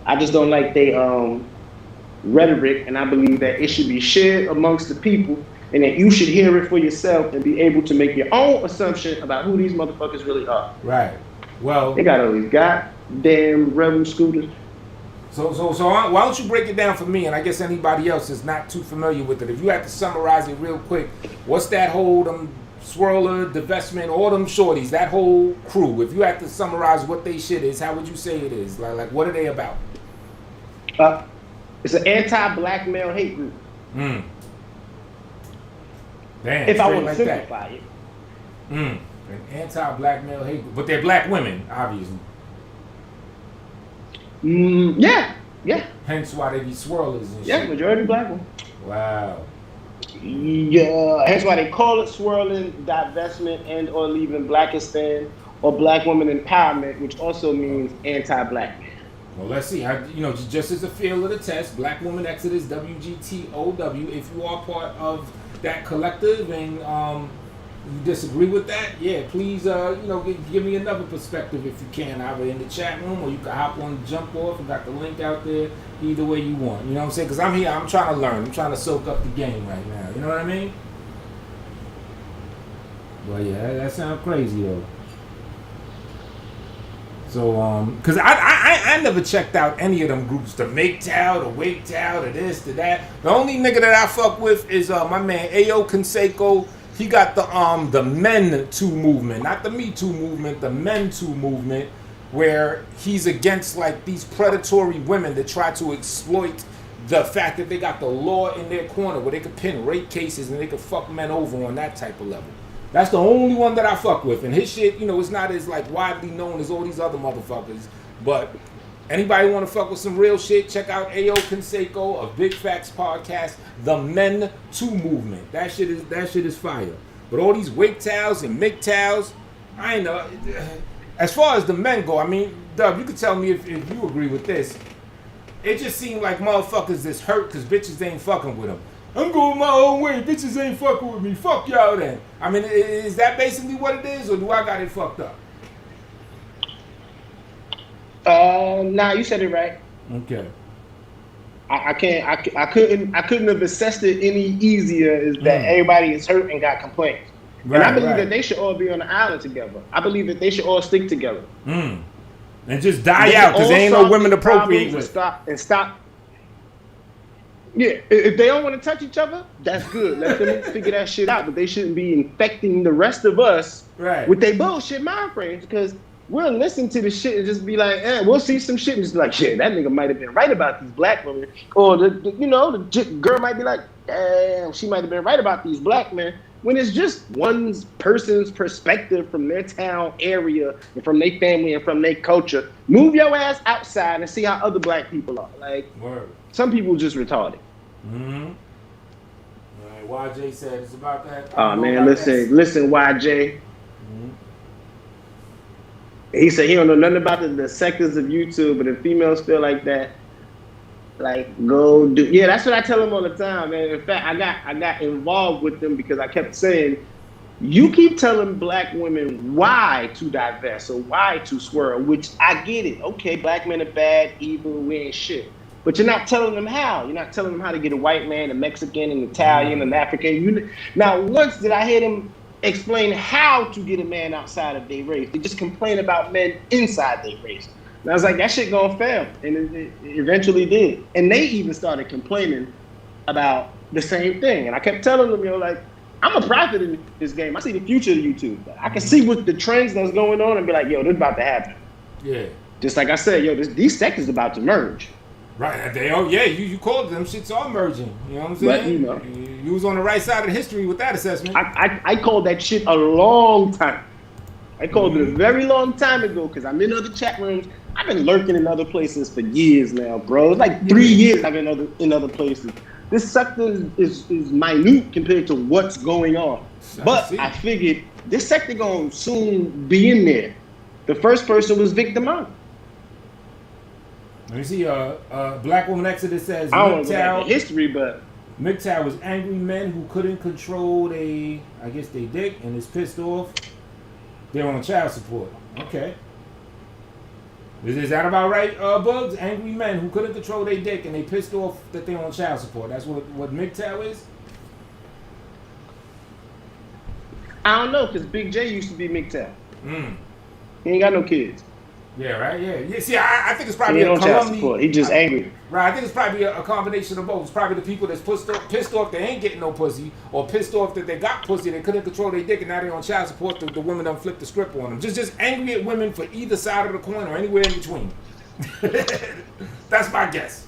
I just don't like they rhetoric, and I believe that it should be shared amongst the people, and that you should hear it for yourself and be able to make your own assumption about who these motherfuckers really are. Right. Well, they got all these goddamn rebel scooters. So why don't you break it down for me, and I guess anybody else is not too familiar with it. If you had to summarize it real quick, what's that whole swirler, divestment, all them shorties, that whole crew? If you had to summarize what they shit is, how would you say it is? Like what are they about? It's an anti-black male hate group. Damn. If I want to simplify it. An anti-black male hate group, but they're black women, obviously. Yeah. Hence why they be swirlers and shit. Yeah, majority black women. Wow. Yeah, hence why they call it swirling, divestment, and or leaving Blackistan or black woman empowerment, which also means anti-black man. Well, let's see. Just as a feel of the test, Black Woman Exodus, WGTOW, if you are part of that collective and you disagree with that, yeah, please, give me another perspective if you can, either in the chat room or you can hop on and jump off. I got the link out there, either way you want. You know what I'm saying? Because I'm here, I'm trying to learn. I'm trying to soak up the game right now. You know what I mean? But yeah, that sounds crazy though. So, because I never checked out any of them groups, the MGTOW, the WGTOW, the this, the that. The only nigga that I fuck with is my man Ayo Canseco. He got the Men Too movement, not the Me Too movement, the Men Too movement, where he's against like these predatory women that try to exploit the fact that they got the law in their corner where they could pin rape cases and they could fuck men over on that type of level. That's the only one that I fuck with. And his shit, it's not as like widely known as all these other motherfuckers. But anybody want to fuck with some real shit, check out Ayo Canseco of Big Facts Podcast, the Men Too movement. That shit is fire. But all these WGTOWs and MGTOWs, I ain't know. As far as the men go, I mean, Dub, you can tell me if you agree with this. It just seemed like motherfuckers that's hurt because bitches ain't fucking with them. I'm going my own way. Bitches ain't fucking with me. Fuck y'all then. I mean, is that basically what it is, or do I got it fucked up? Nah, you said it right. Okay. I couldn't have assessed it any easier. Is that everybody is hurt and got complaints, and I believe that they should all be on the island together. I believe that they should all stick together and just die out because there ain't no women to procreate with. Stop. Yeah, if they don't want to touch each other, that's good. Let them figure that shit out. But they shouldn't be infecting the rest of us with their bullshit mind frames, because we'll listen to the shit and just be like, we'll see some shit and just be like, shit, that nigga might have been right about these black women. Or the girl might be like, damn, she might have been right about these black men. When it's just one person's perspective from their town area and from their family and from their culture. Move your ass outside and see how other black people are. Like, some people just retarded. All right, YJ said it's about that. Oh man, listen, YJ. He said he don't know nothing about the sectors of YouTube, but if females feel like that, like, go do. Yeah, that's what I tell them all the time, man. In fact, I got involved with them because I kept saying, you keep telling black women why to divest or why to swerve, which I get it. Okay, black men are bad, evil, we ain't shit. But you're not telling them how. You're not telling them how to get a white man, a Mexican, an Italian, an African. Now, once did I hear them explain how to get a man outside of their race. They just complain about men inside their race. And I was like, that shit gonna fail. And it eventually did. And they even started complaining about the same thing. And I kept telling them, like, I'm a prophet in this game. I see the future of YouTube. I can see what the trends that's going on and be like, this about to happen. Yeah. Just like I said, these sectors about to merge. Right. You called them shits all merging. You know what I'm saying? But, you was on the right side of history with that assessment. I called that shit a long time. I called it a very long time ago because I'm in other chat rooms. I've been lurking in other places for years now, bro. It's like 3 years I've been in other places. This sector is minute compared to what's going on. But I figured this sector gonna soon be in there. The first person was Vic DeMont. Let me see. Black Woman Exodus says, I don't want to go back to history, but MGTOW was angry men who couldn't control they dick and is pissed off. They're on child support. Okay. Is that about right, Bugs? Angry men who couldn't control their dick and they pissed off that they're on child support. That's what MGTOW is? I don't know, because Big J used to be MGTOW. He ain't got no kids. Yeah, right? Yeah. See, I think it's probably he ain't on child support. He just angry. Right, I think it's probably a combination of both. It's probably the people that's pissed off they ain't getting no pussy, or pissed off that they got pussy, they couldn't control their dick, and now they're on child support. The women done flipped the script on them. Just angry at women for either side of the coin or anywhere in between. That's my guess.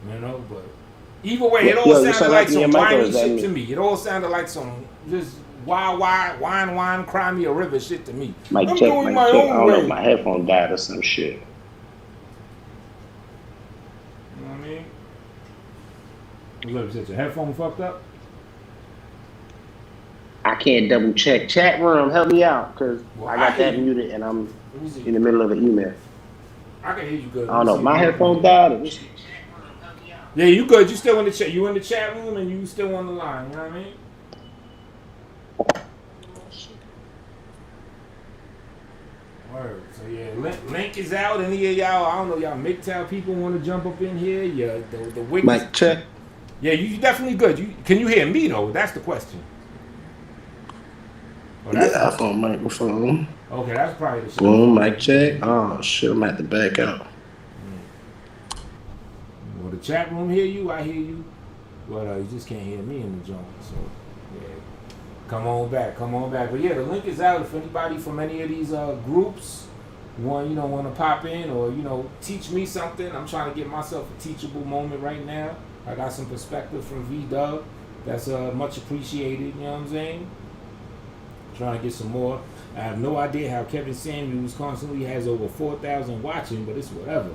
But either way, it all sounded like some whiny shit to me. It all sounded like some just wine, cry me a river shit to me. I'm going my own way. My headphone died or some shit. You know what I mean? Look, your headphone fucked up? I can't double check. Chat room, help me out, because I got that muted and I'm in the middle of an email. I can hear you good. I don't know. My headphone died. Yeah, you good. You still in the chat. You in the chat room and you still on the line. You know what I mean? Word. So yeah, link is out. Any of y'all, I don't know, y'all MGTOW people want to jump up in here? Yeah, the Wiggins. Mic check. Yeah, you definitely good. Can you hear me though? That's the question. Oh, that's Yeah, iPhone microphone. Okay, that's probably the shit. Boom, mic check. Oh shit, I'm at the back out. Well, the chat room hear you, I hear you, but you just can't hear me in the joint. So yeah, come on back. But yeah, the link is out if anybody from any of these groups want to pop in or teach me something. I'm trying to get myself a teachable moment right now. I got some perspective from V-Dub. That's much appreciated. You know what I'm saying? Trying to get some more. I have no idea how Kevin Samuels constantly has over 4,000 watching, but it's whatever. I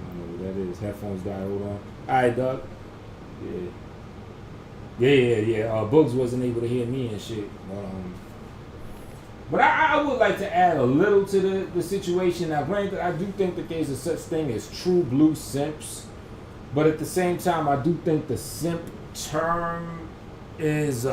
don't know what that is. Headphones died. Hold on. All right, Doug. Yeah. Bugs wasn't able to hear me and shit. But I would like to add a little to the situation. Now, granted, I do think that there's a such thing as true blue simps. But at the same time, I do think the simp term is...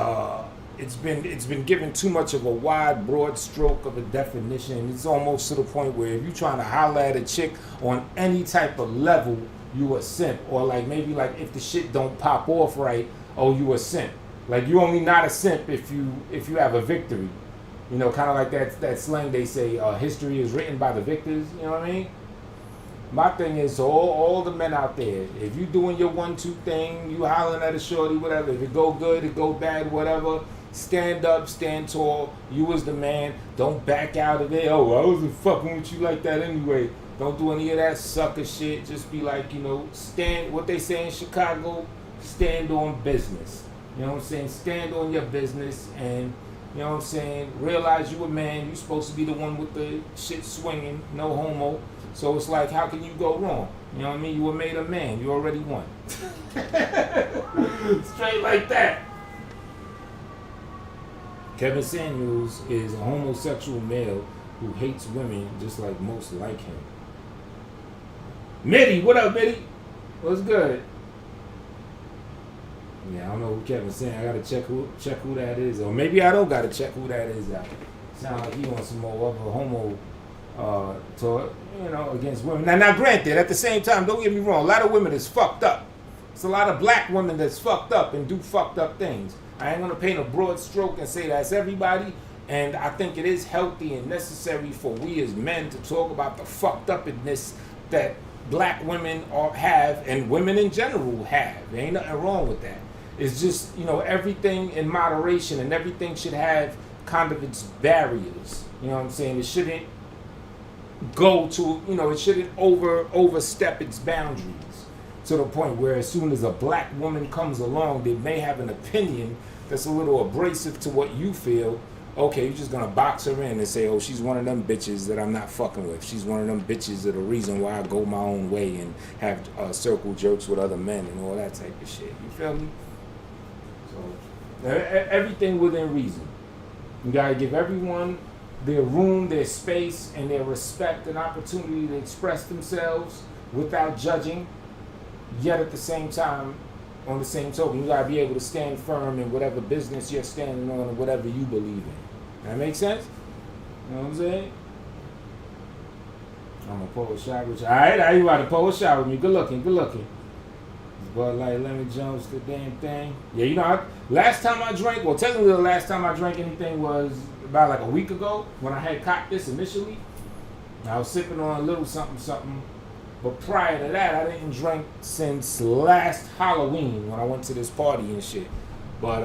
It's been given too much of a wide, broad stroke of a definition. It's almost to the point where if you're trying to holler at a chick on any type of level, you a simp. Or like maybe like if the shit don't pop off right, oh, you a simp. Like you only not a simp if you have a victory. Kind of like that slang they say, history is written by the victors. You know what I mean? My thing is, all the men out there, if you doing your 1-2 thing, you hollering at a shorty, whatever. If it go good, it go bad, whatever. Stand up, stand tall. You was the man. Don't back out of there. Oh, I wasn't fucking with you like that anyway. Don't do any of that sucker shit. Just be like, stand. What they say in Chicago, stand on business. You know what I'm saying? Stand on your business and, you know what I'm saying? Realize you a man. You supposed to be the one with the shit swinging. No homo. So it's like, how can you go wrong? You know what I mean? You were made a man. You already won. Straight like that. Kevin Samuels is a homosexual male who hates women just like most like him. Mitty, what up, Mitty? What's good? Yeah, I don't know who Kevin's saying. I gotta check who that is, or maybe I don't gotta check who that is out. Sound like he wants some more of a homo talk, against women. Now, granted, at the same time, don't get me wrong. A lot of women is fucked up. It's a lot of black women that's fucked up and do fucked up things. I ain't gonna paint a broad stroke and say that's everybody, and I think it is healthy and necessary for we as men to talk about the fucked upness that black women have and women in general have. There ain't nothing wrong with that. It's just, everything in moderation and everything should have kind of its barriers. You know what I'm saying? It shouldn't go to, it shouldn't overstep its boundaries to the point where as soon as a black woman comes along, they may have an opinion that's a little abrasive to what you feel. Okay, you're just gonna box her in and say, oh, she's one of them bitches that I'm not fucking with. She's one of them bitches that are the reason why I go my own way and have circle jerks with other men and all that type of shit. You feel me? So everything within reason. You gotta give everyone their room, their space, and their respect and opportunity to express themselves without judging. Yet at the same time, on the same token, you gotta be able to stand firm in whatever business you're standing on and whatever you believe in. That make sense? You know what I'm saying? I'm gonna pull a shot with you. Alright, you about to pull a shot with me. Good looking. Bud Light Lemon Jones, the damn thing. Yeah, last time I drank, well, technically the last time I drank anything was about like a week ago when I had cocked this initially. I was sipping on a little something. But prior to that, I didn't drink since last Halloween when I went to this party and shit. But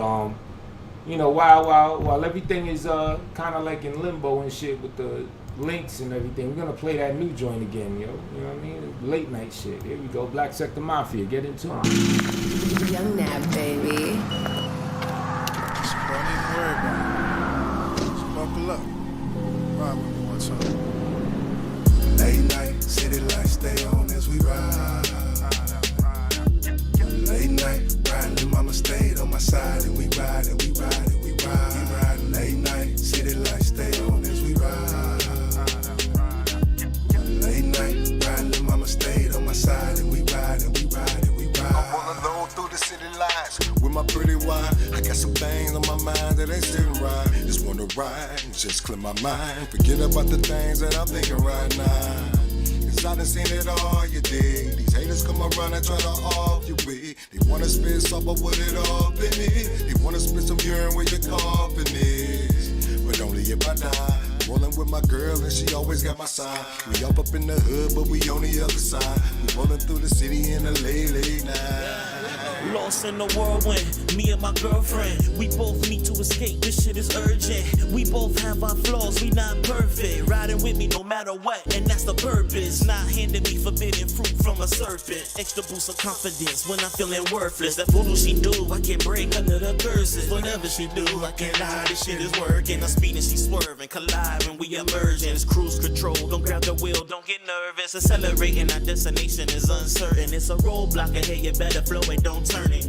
while everything is kind of like in limbo and shit with the links and everything, we're gonna play that new joint again, yo. You know what I mean? Late night shit. Here we go. Black Sector Mafia. Get into it. Young Nav, baby. Don't even worry about it. Just buckle up. Ride with me one time. Late night, city lights stay on as we ride. Late night, riding, the mama stayed on my side, and we ride, and we ride, and we ride. We ride late night, city lights stay on as we ride. Late night, riding, the mama stayed on my side, and we ride, and we ride, and we ride. I'm rolling low through the city lights with my pretty wine. I got some things on my mind that ain't sitting right. Just wanna ride, just clear my mind. Forget about the things that I'm thinking right now. Cause I done seen it all, you dig. These haters come around and try to off you with. They wanna spit supper with it all in it. They wanna spit some urine where your coffin is. But only if I die. Rolling with my girl and she always got my side. We up in the hood, but we on the other side. We rolling through the city in the late night. Lost in the whirlwind, me and my girlfriend. We both need to escape, this shit is urgent. We both have our flaws, we not perfect. Riding with me no matter what, and that's the purpose. Not handing me forbidden fruit from a serpent. Extra boost of confidence when I'm feeling worthless. That voodoo she do, I can't break under the curses. Whatever she do, I can't lie, this shit is working. I'm speeding, she swerving, colliding, we emerging. It's cruise control, don't grab the wheel, don't get nervous. Accelerating, our destination is uncertain. It's a roadblock ahead, you better flow and don't turn it.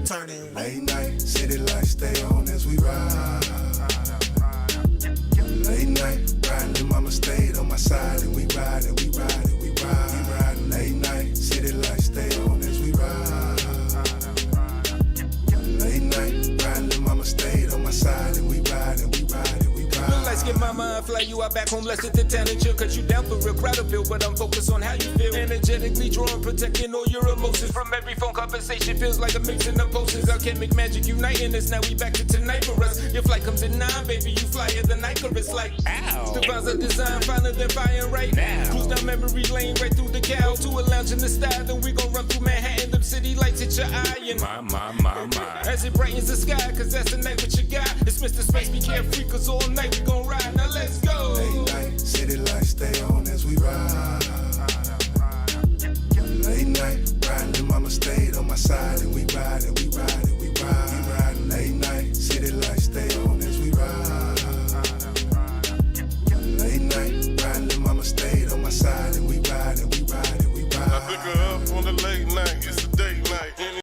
Late night, city lights stay on as we ride. Late night, riding, and mama stayed on my side, and we ride, and we ride, and we ride. We riding late night, city lights stay on as we ride. Late night, riding, and mama stayed on my side, and we ride, and we ride, and we ride. Blue lights get my mind fly you out back home, let's hit the town and chill. Cause you down for real, crowd of but I'm focused on how you feel. Energetically drawing, protecting all your emotions. From every phone conversation, feels like a mixing of potions. Alchemic magic uniting us, now we back to tonight for us. Your flight comes at 9, baby, you flyer than Icarus like ow. Devise a design, finer than fire right now. Cruise down memory lane, right through the gal. To a lounge in the style, then we gon' run through Manhattan. Them city lights hit your eye and my. As it brightens the sky, cause that's the night with your guy. It's Mr. Space, be carefree, cause all night we gon' ride. Now let's go. Late night, city lights stay on as we ride. Late night, riding, and mama stayed on my side, and we ride, and we ride, and we ride. We riding late night, city lights stay on as we ride. Late night, riding, and mama stayed on my side, and we ride, and we ride, and we ride. I pick her up on the late night, it's a date night.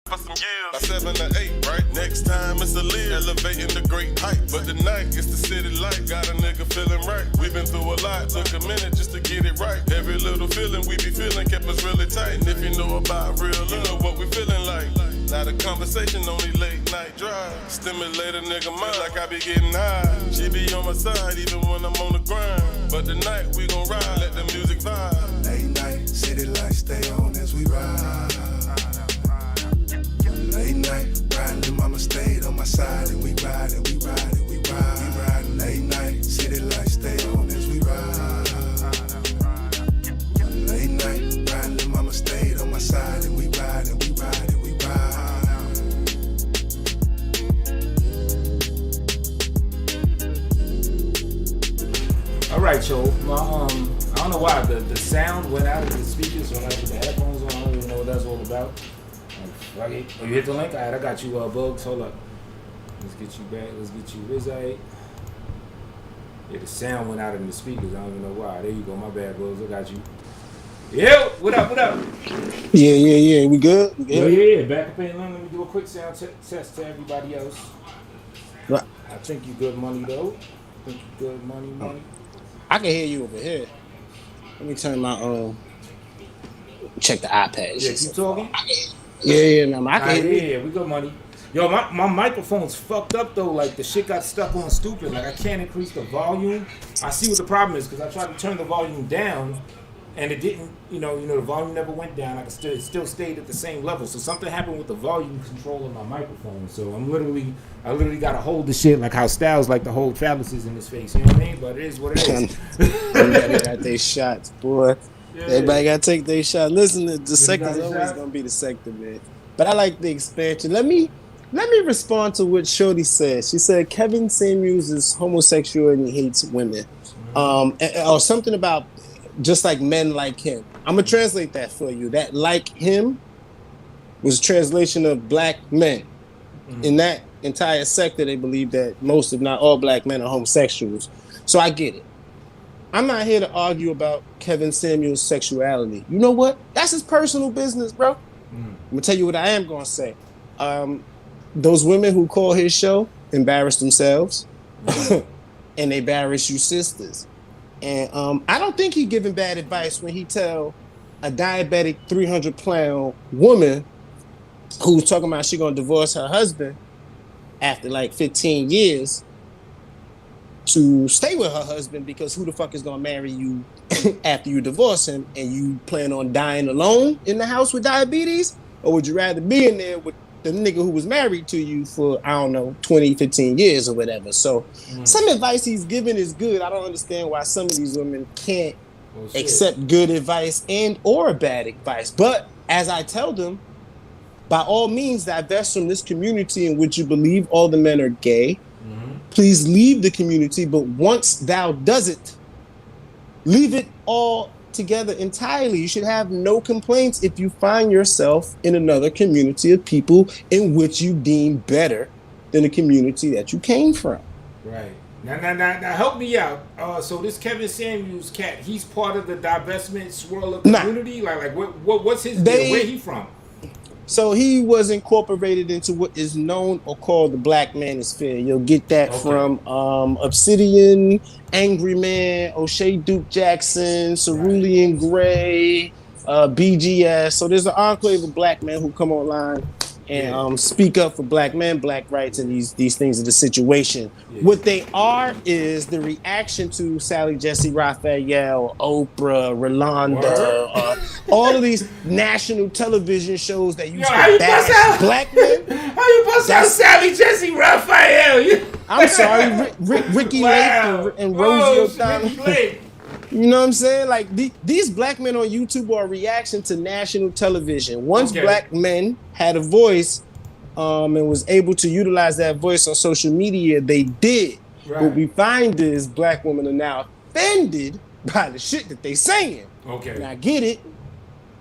For some years, 7 to 8, right? Next time it's a lead, elevating the great height. But tonight it's the city light, got a nigga feeling right. We been through a lot, took a minute just to get it right. Every little feeling we be feeling kept us really tight. And if you know about real, you know what we feeling like. Not a conversation, only late night drive. Stimulate a nigga mind like I be getting high. She be on my side even when I'm on the grind. But tonight we gon' ride, let the music vibe. Late night, city lights stay on as we ride. Late night, riding, and mama stayed on my side, and we ride, and we ride, and we ride. We riding late night, city lights stay on as we ride. Late night, riding, and mama stayed on my side, and we ride, and we ride, and we ride. All right, yo. I don't know why the sound went out of the speakers when I put the headphones on. I don't even know what that's all about. Oh, you hit the link? All right, I got you, Bugs. Hold up. Let's get you back. Let's get you Rizite. Yeah, the sound went out in the speakers. I don't even know why. There you go. My bad, Bugs. I got you. Yo, what up? What up? Yeah. We good? Yeah. Back up in. Let me do a quick sound test to everybody else. Right. I think you good money, though. I think you good money. I can hear you over here. Let me turn my check the iPad. Yeah, keep talking. Yeah, no, I can hear you. Yeah, we got money. Yo, my microphone's fucked up though. Like the shit got stuck on stupid. Like I can't increase the volume. I see what the problem is because I tried to turn the volume down, and it didn't. You know, the volume never went down. It still stayed at the same level. So something happened with the volume control of my microphone. So I literally got to hold the shit like how Styles like to hold phalluses in his face. You know what I mean? But it is what it is. Everybody got their shots, boy. Yeah. Everybody got to take their shot. Listen, the sector's always going to be the sector, man. But I like the expansion. Let me respond to what Shorty said. She said Kevin Samuels is homosexual and he hates women. Or something about just like men like him. I'm going to translate that for you. That like him was a translation of black men. In that entire sector, they believe that most, if not all, black men are homosexuals. So I get it. I'm not here to argue about Kevin Samuels' sexuality. You know what? That's his personal business, bro. I'm going to tell you what I am going to say. Those women who call his show embarrass themselves and they embarrass you sisters. And I don't think he's giving bad advice when he tell a diabetic 300-pound woman who was talking about she gonna divorce her husband after like 15 years to stay with her husband because who the fuck is gonna marry you after you divorce him and you plan on dying alone in the house with diabetes? Or would you rather be in there with the nigga who was married to you for, I don't know, 20, 15 years or whatever? So some advice he's giving is good. I don't understand why some of these women can't accept good advice and or bad advice. But as I tell them, by all means, divest from this community in which you believe all the men are gay. Please leave the community, but once thou does it, leave it all together entirely. You should have no complaints if you find yourself in another community of people in which you deem better than the community that you came from. Right. Now help me out. So this Kevin Samuels cat, he's part of the divestment swirl of community? Like what's his deal? Where he from? So he was incorporated into what is known or called the Black Manosphere. You'll get that from Obsidian, Angry Man, O'Shea Duke Jackson, Cerulean Gray, BGS. So there's an enclave of black men who come online and speak up for black men, black rights, and these things of the situation. What they are is the reaction to Sally Jesse Raphael, Oprah, Rolanda, all of these national television shows that used to bash black men. How you bust out Sally Jesse Raphael? I'm sorry, Ricky Lake and Rosie O'Donnell. You know what I'm saying? Like these black men on YouTube are a reaction to national television. Once black men had a voice and was able to utilize that voice on social media, they did. What we find is black women are now offended by the shit that they saying. And I get it.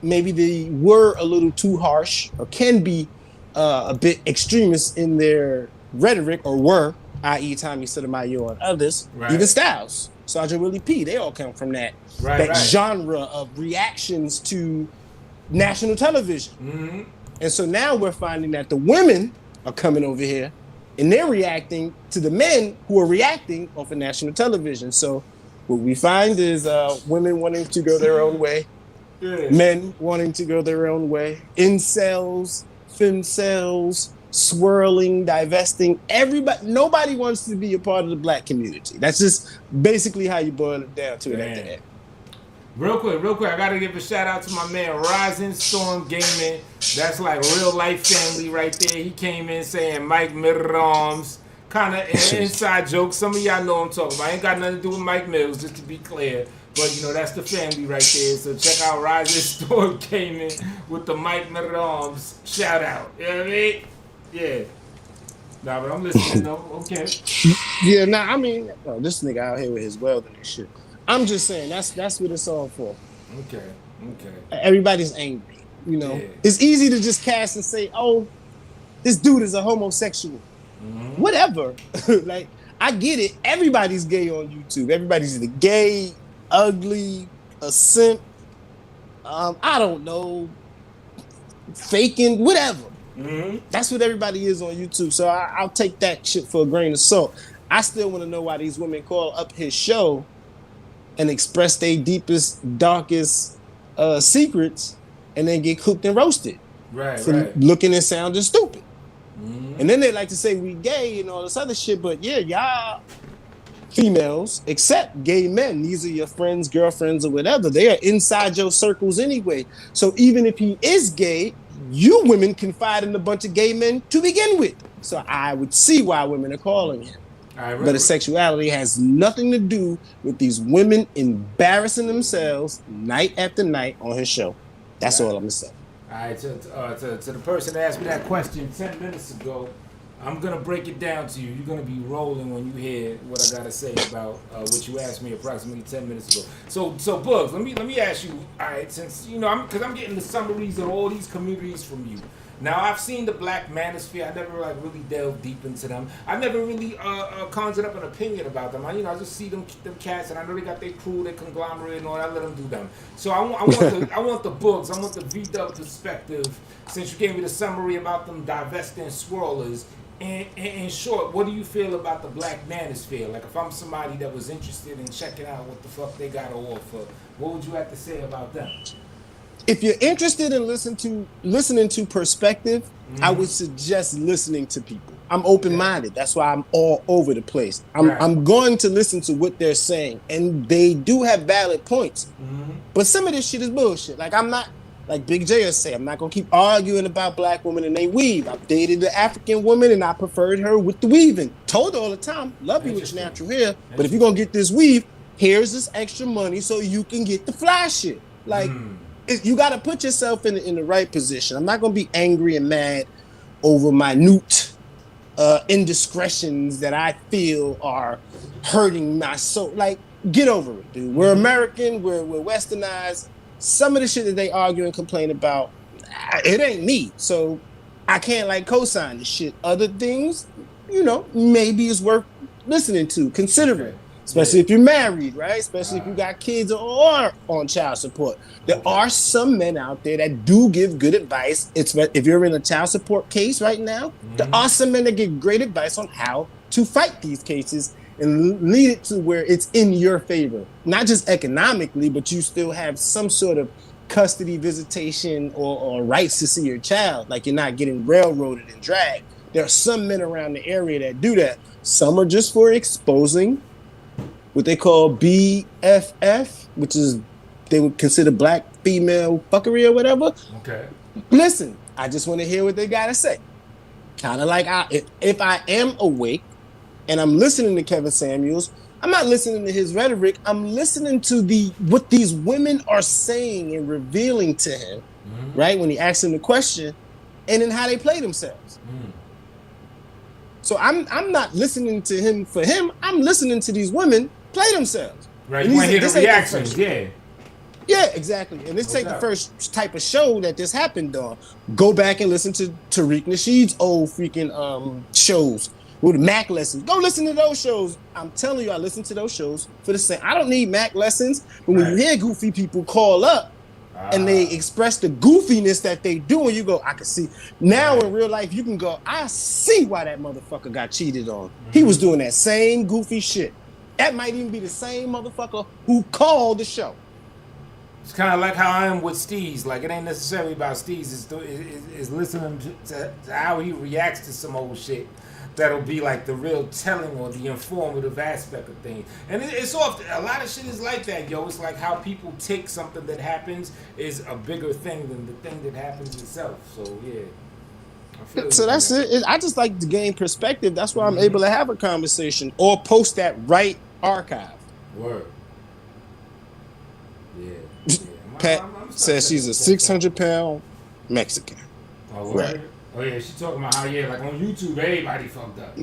Maybe they were a little too harsh or can be a bit extremist in their rhetoric, or were, i.e. Tommy Sotomayor and others, even Styles. Sergeant Willie P. They all come from that genre of reactions to national television. And so now we're finding that the women are coming over here and they're reacting to the men who are reacting off of national television. So what we find is women wanting to go their own way, men wanting to go their own way, incels, femcels, swirling, divesting. Nobody wants to be a part of the black community. That's just basically how you boil it down to it at the end. Real quick, I gotta give a shout out to my man Rising Storm Gaming. That's like real life family right there. He came in saying Mike Mills, kind of inside joke. Some of y'all know what I'm talking about. I ain't got nothing to do with Mike Mills, just to be clear. But, you know, that's the family right there. So check out Rising Storm Gaming with the Mike Mills shout out. You know what I mean? Yeah. Nah, but I'm listening though. Okay. Yeah, I mean, this nigga out here with his welding and shit. I'm just saying that's what it's all for. Okay. Everybody's angry. You know, it's easy to just cast and say, "Oh, this dude is a homosexual." Whatever. Like, I get it. Everybody's gay on YouTube. Everybody's either gay, ugly, a simp. I don't know, faking, whatever. That's what everybody is on YouTube. So I'll take that shit for a grain of salt. I still want to know why these women call up his show and express their deepest, darkest secrets and then get cooked and roasted for looking and sounding stupid. And then they like to say we gay and all this other shit, but yeah, y'all females accept gay men. These are your friends, girlfriends, or whatever. They are inside your circles anyway. So even if he is gay, you women confide in a bunch of gay men to begin with. So I would see why women are calling him. But his sexuality has nothing to do with these women embarrassing themselves night after night on his show. That's all I'm going to say. All right, to the person that asked me that question 10 minutes ago, I'm going to break it down to you. You're going to be rolling when you hear what I got to say about what you asked me approximately 10 minutes ago. So Bugs, let me ask you, all right, since, you know, because I'm getting the summaries of all these communities from you. Now, I've seen the Black Manosphere. I never really delved deep into them. I never really conjured up an opinion about them. I just see them cats, and I know they got their crew, their conglomerate, and all that. Let them do them. So I want the books. I want the V-Dub perspective. Since you gave me the summary about them divesting swirlers, and in short, what do you feel about the Black Manosphere? Like, if I'm somebody that was interested in checking out what the fuck they got to offer, what would you have to say about them? if you're interested in listening to perspective, I would suggest listening to people. I'm open-minded. That's why I'm all over the place. I'm going to listen to what they're saying, and they do have valid points. But some of this shit is bullshit. Like I'm not, like Big J will say, I'm not gonna keep arguing about black women and they weave. I've dated the African woman and I preferred her with the weaving. Told her all the time, love you with your natural hair, but if you're gonna get this weave, here's this extra money so you can get the fly shit. Like. You got to put yourself in the right position. I'm not going to be angry and mad over minute indiscretions that I feel are hurting my soul. Like, get over it, dude. We're American. We're westernized. Some of the shit that they argue and complain about, it ain't me. So I can't like co-sign this shit. Other things, maybe it's worth listening to, considering. Especially if you're married, right? Especially if you got kids or on child support. There are some men out there that do give good advice. If you're in a child support case right now, there are some men that give great advice on how to fight these cases and lead it to where it's in your favor. Not just economically, but you still have some sort of custody visitation or rights to see your child. Like you're not getting railroaded and dragged. There are some men around the area that do that. Some are just for exposing what they call BFF, which is they would consider black female fuckery or whatever. Okay. Listen, I just want to hear what they gotta say. Kind of like if I am awake and I'm listening to Kevin Samuels, I'm not listening to his rhetoric. I'm listening to what these women are saying and revealing to him, right? When he asks him the question, and then how they play themselves. So I'm not listening to him for him. I'm listening to these women play themselves. Right, you want to hear the reactions, yeah. Yeah, exactly. And this ain't the first type of show that this happened on. Go back and listen to Tariq Nasheed's old freaking shows with Mac lessons. Go listen to those shows. I'm telling you, I listen to those shows for the same. I don't need Mac lessons, but when you hear goofy people call up and they express the goofiness that they do, and you go, I can see. Now in real life, you can go, I see why that motherfucker got cheated on. He was doing that same goofy shit. That might even be the same motherfucker who called the show. It's kind of like how I am with Steez. Like, it ain't necessarily about Steez. It's listening to how he reacts to some old shit that'll be like the real telling or the informative aspect of things. And it's often, a lot of shit is like that, yo. It's like how people take something that happens is a bigger thing than the thing that happens itself. So, yeah. So that's it. I just like to gain perspective. That's why I'm able to have a conversation or post that right archive. Word. Yeah. Pat says she's a 600-pound Mexican. Oh, right. Oh yeah, she talking about how like on YouTube everybody fucked up.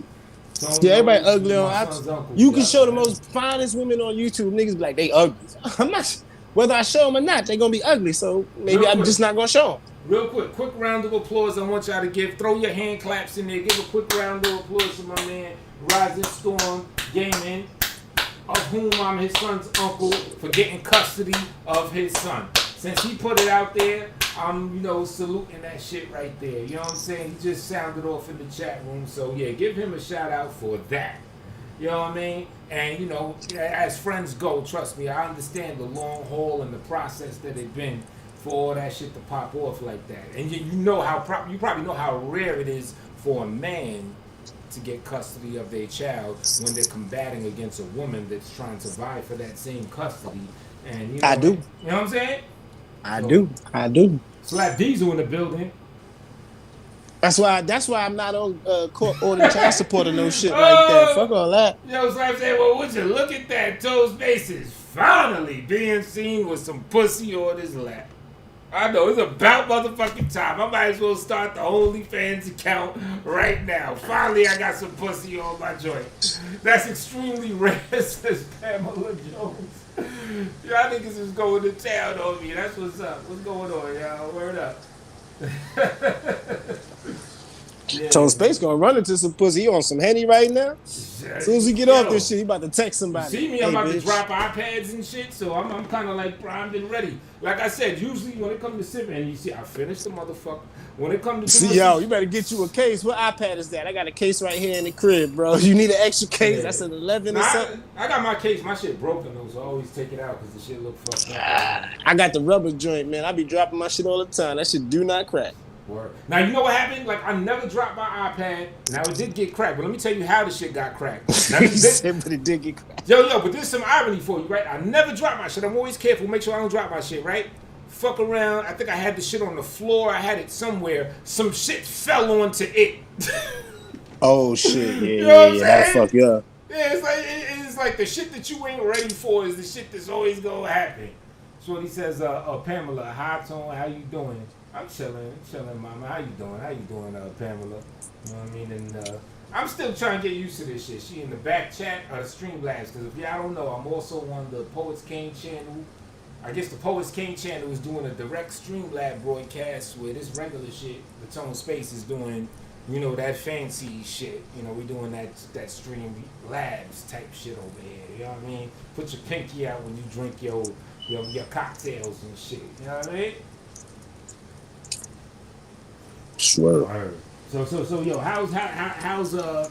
Yeah, everybody ugly on. You can show the most finest women on YouTube. Niggas be like they ugly. I'm not. Whether I show them or not, they gonna be ugly. So maybe I'm just not gonna show them. Real quick round of applause I want y'all to give. Throw your hand claps in there. Give a quick round of applause to my man, Rising Storm Gaming, of whom I'm his son's uncle, for getting custody of his son. Since he put it out there, I'm, saluting that shit right there. You know what I'm saying? He just sounded off in the chat room. So, yeah, give him a shout out for that. You know what I mean? And, as friends go, trust me, I understand the long haul and the process that it's been for all that shit to pop off like that. And you probably know how rare it is for a man to get custody of their child when they're combating against a woman that's trying to vie for that same custody. And I do. You know what I'm saying? I do. Slap Diesel in the building. That's why I'm not on court ordering child support or no shit like that. Fuck all that. Yo, Slap said, well, would you look at that? Toes Faces finally being seen with some pussy on his lap. I know, it's about motherfucking time. I might as well start the OnlyFans account right now. Finally, I got some pussy on my joint. That's extremely rare, says Pamela Jones. Y'all niggas is going to town on me. That's what's up. What's going on, y'all? Word up. Tone Space gonna run into some pussy. He on some Henny right now. As soon as he get off this shit, he about to text somebody. You see me, I'm about to drop iPads and shit, so I'm kind of like primed and ready. Like I said, usually when it comes to sipping, and you see, I finished the motherfucker. when it comes to See, yo, you better get you a case. What iPad is that? I got a case right here in the crib, bro. You need an extra case? Yeah. That's an 11 Nah, or something. I got my case. My shit broken though, so I always take it out because the shit look fucked up. I got the rubber joint, man. I be dropping my shit all the time. That shit do not crack. Word. Now you know what happened? Like I never dropped my iPad. Now it did get cracked, but let me tell you how the shit got cracked. Now, But it did get cracked. yo, but there's some irony for you, right? I never drop my shit. I'm always careful, make sure I don't drop my shit, right? Fuck around. I think I had the shit on the floor. I had it somewhere. Some shit fell onto it. Oh shit! You Yeah, know what I'm that saying? fuck you up. Yeah, it's like the shit that you ain't ready for is the shit that's always gonna happen. Shorty says, Pamela, hi Tone, how you doing? I'm chilling, mama. How you doing, Pamela? You know what I mean? And I'm still trying to get used to this shit. She in the back chat of the Streamlabs, because if y'all don't know, I'm also on the Poets King channel. I guess the Poets King channel is doing a direct Streamlab broadcast where this regular shit, the Tone Space is doing, you know, that fancy shit. You know, we doing that Streamlabs type shit over here. You know what I mean? Put your pinky out when you drink your cocktails and shit. You know what I mean? Sure. So yo, how's well,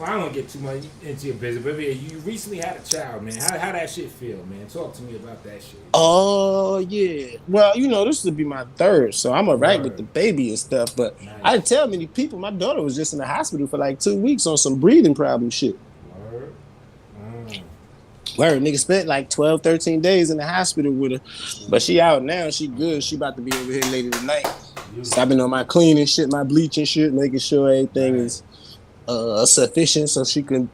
I don't want to get too much into your business, but yeah, you recently had a child, man. How that shit feel, man? Talk to me about that shit. Oh yeah. Well, you know, this would be my third, so I'm alright with the baby and stuff. But nice. I didn't tell many people. My daughter was just in the hospital for like 2 weeks on some breathing problem shit. Word, nigga spent like 12, 13 days in the hospital with her. But she out now. She good. She about to be over here later tonight. So I've been on my cleaning shit, my bleaching shit, making sure everything is sufficient so she can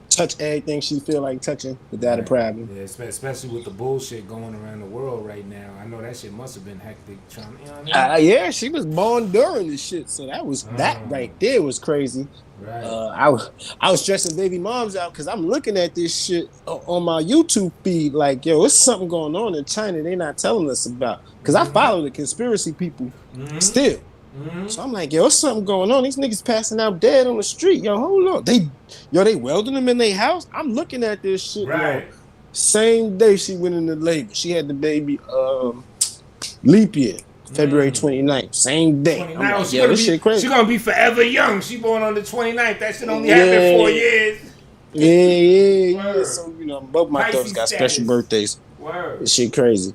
touch everything she feel like touching without a problem. Yeah, especially with the bullshit going around the world right now. I know that shit must have been hectic. You know what I mean? Yeah, she was born during this shit. So that right there was crazy. Right. I was stressing baby moms out because I'm looking at this shit on my YouTube feed like, yo, it's something going on in China they not telling us about. Because I follow the conspiracy people still. So I'm like, yo, what's something going on? These niggas passing out dead on the street. Yo, hold on. They welding them in their house? I'm looking at this shit. Right. Yo, same day she went into labor. She had the baby leap year. February 29th, same day. 29th. Like, this shit crazy. She's gonna be forever young. She born on the 29th. That shit only happened 4 years. Yeah. So, you know, both my daughters got special birthdays. Word. This shit crazy.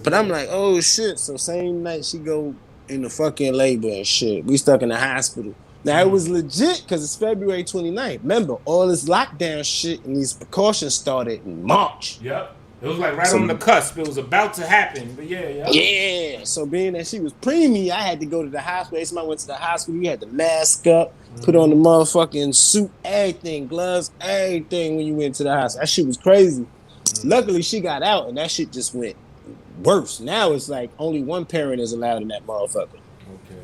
But I'm like, oh shit. So same night she go in the fucking labor and shit. We stuck in the hospital. Now it was legit because it's February 29th. Remember, all this lockdown shit and these precautions started in March. Yep. It was like on the cusp. It was about to happen, but yeah. Yeah. So being that she was preemie, I had to go to the hospital. Somebody went to the hospital. You had to mask up, put on the motherfucking suit, everything, gloves, everything when you went to the hospital. That shit was crazy. Luckily, she got out, and that shit just went worse. Now it's like only one parent is allowed in that motherfucker. Okay.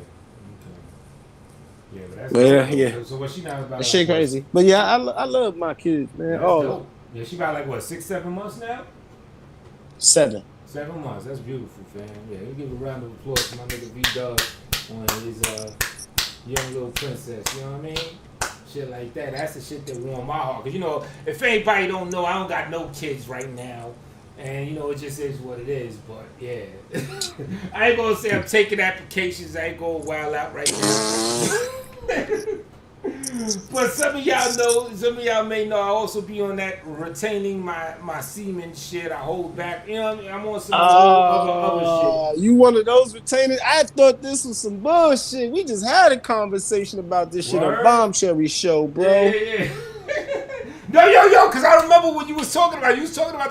Yeah, but that's yeah. So what she now is about? That shit crazy. But yeah, I love my kids, man. Oh. Yeah, she about like what, 6-7 months now? 7. 7 months. That's beautiful, fam. Yeah, we give a round of applause to my nigga V-Dub on his young little princess. You know what I mean? Shit like that. That's the shit that warm my heart. Cause you know, if anybody don't know, I don't got no kids right now, and you know it just is what it is. But yeah, I ain't gonna say I'm taking applications. I ain't going wild out right now. But some of y'all may know I also be on that retaining my semen shit. I hold back. You know what I mean? I'm on some other shit. You one of those retaining? I thought this was some bullshit. We just had a conversation about this shit on Bombsherry Show, bro. Yeah. Yo, because I remember when you was talking about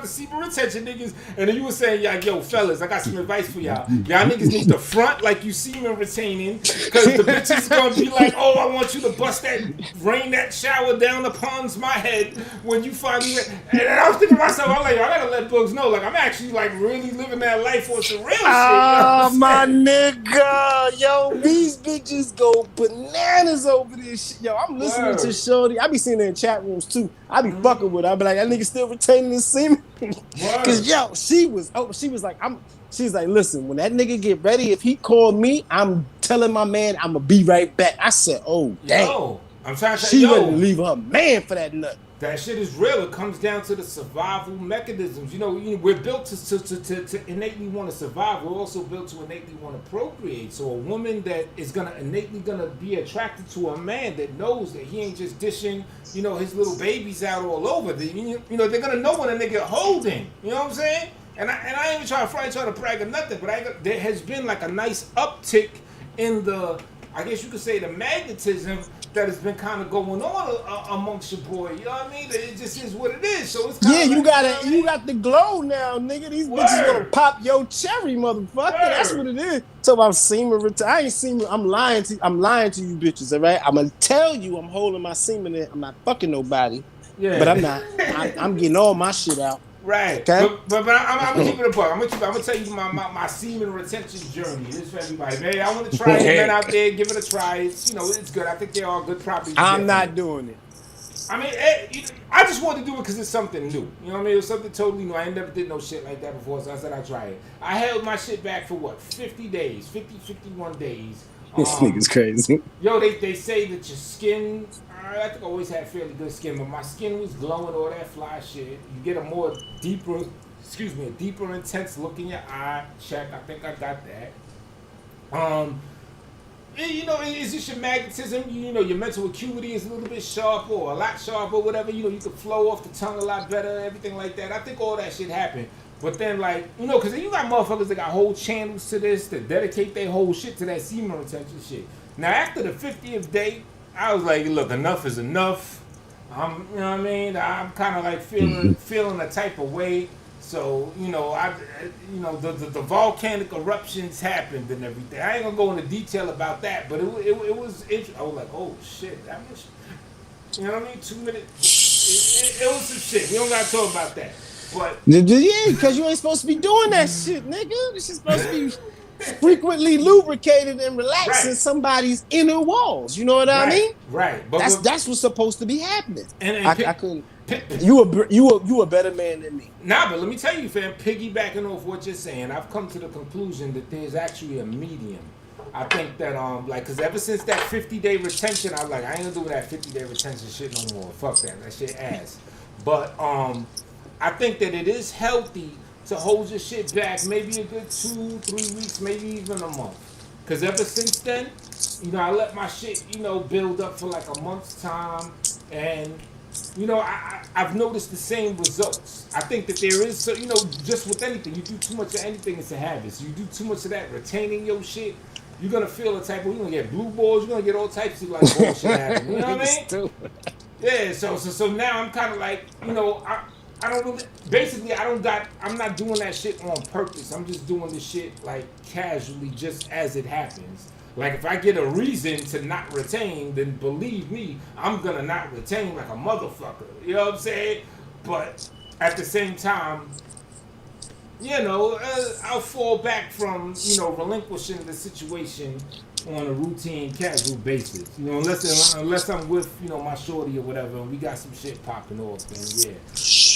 the semen retention niggas, and then you were saying, yo, fellas, I got some advice for y'all. Y'all niggas need to front like you semen retaining, because the bitches gonna be like, oh, I want you to rain that shower down upon my head when you finally. And I was thinking to myself, I'm like, I gotta let Bugs know, like I'm actually like really living that life on some real shit. Oh, my nigga, yo, these bitches go bananas over this shit. Yo, I'm listening to Shorty. I be seeing her in chat rooms too. I be fucking with her. I be like, that nigga still retaining his semen. Cause yo, she was like, listen, when that nigga get ready, if he call me, I'm telling my man I'ma be right back. I said, oh damn. I'm trying to she wouldn't leave her man for that nut. that shit is real. It comes down to the survival mechanisms. We're built to innately want to survive. We're also built to innately want to procreate. So a woman that is innately gonna be attracted to a man that knows that he ain't just dishing, his little babies out all over. They're gonna know when a nigga holding. You know what I'm saying? And I ain't even trying to brag or nothing, but there has been like a nice uptick in the, I guess you could say, the magnetism that has been kind of going on amongst your boy. You know what I mean? It just is what it is. So it's you got the glow now, nigga. These bitches gonna pop your cherry, motherfucker. That's what it is. So I'm semen. I ain't semen. I'm lying to you bitches. All right. I'm gonna tell you I'm holding my semen in. I'm not fucking nobody. Yeah. But I'm not. I'm getting all my shit out. Right. Okay. But I'm gonna keep it a buck. I'm gonna tell you my semen retention journey. This is for everybody. Man, I want to try it. Man, out there, give it a try. It's it's good. I think they're all good properties. I'm not doing it. I mean, I just wanted to do it because it's something new. You know what I mean? It was something totally new. I ain't never did no shit like that before, so I said I'd try it. I held my shit back for 51 days. This nigga's crazy. Yo, they say that your skin, I think I always had fairly good skin, but my skin was glowing, all that fly shit. You get a deeper intense look in your eye. Check, I think I got that. It's just your magnetism. Your mental acuity is a little bit sharper or a lot sharper, whatever. You can flow off the tongue a lot better, everything like that. I think all that shit happened. But then, because then you got motherfuckers that got whole channels to this, that dedicate their whole shit to that semen retention shit. Now, after the 50th day, I was like, look, enough is enough. You know what I mean? I'm kind of like feeling a type of way. So, the volcanic eruptions happened and everything. I ain't gonna go into detail about that, but it was interesting. I was like, oh shit, that was, you know what I mean? 2 minutes. It was some shit. We don't gotta talk about that. But yeah, because you ain't supposed to be doing that shit, nigga. This is supposed to be frequently lubricated and relaxing somebody's inner walls. You know what I mean? Right. But that's what's supposed to be happening. And I couldn't. You a better man than me. Nah, but let me tell you, fam, piggybacking off what you're saying, I've come to the conclusion that there's actually a medium. I think that because ever since that 50-day retention, I was like, I ain't gonna do that 50-day retention shit no more. Fuck that. That shit ass. But I think that it is healthy to hold your shit back maybe a good 2-3 weeks, maybe even a month. Because ever since then, I let my shit, build up for like a month's time. And, I've noticed the same results. I think that there is, just with anything, you do too much of anything, it's a habit. So you do too much of that retaining your shit, you're going to feel a type of, you're going to get blue balls, you're going to get all types of like bullshit happening. You know what I mean? Yeah, so now I'm kind of like, I don't really, basically I'm not doing that shit on purpose. I'm just doing this shit like casually, just as it happens. Like if I get a reason to not retain, then believe me, I'm gonna not retain like a motherfucker. You know what I'm saying? But at the same time, I'll fall back from, relinquishing the situation on a routine, casual basis. Unless I'm with, my shorty or whatever, and we got some shit popping off, then yeah.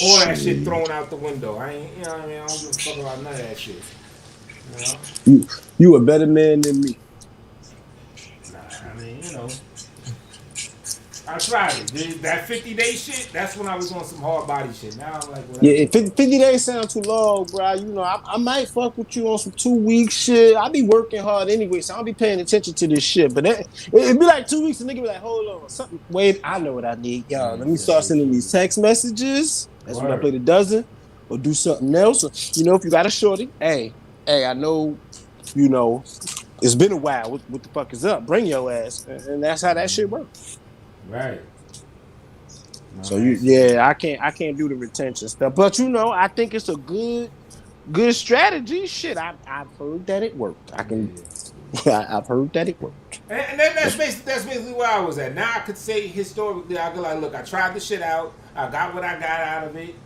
All that shit thrown out the window. I ain't, I don't give a fuck about none of that shit. You a better man than me. Nah, I tried it. That 50-day shit, that's when I was on some hard body shit. Now I'm like, whatever. Yeah, 50 days sound too long, bro. I might fuck with you on some 2 weeks shit. I be working hard anyway, so I'll be paying attention to this shit. But it'd be like 2 weeks, and nigga be like, hold on, something. Wait, I know what I need, y'all. Let me start sending these text messages. That's when I play the dozen, or do something else. Or, if you got a shorty, hey, I know, it's been a while. What the fuck is up? Bring your ass, and that's how that shit works. Right. So I can't do the retention stuff, but I think it's a good strategy. Shit, I've heard that it worked. I've heard that it worked. And that's basically where I was at. Now I could say historically, I go like, look, I tried the shit out. I got what I got out of it.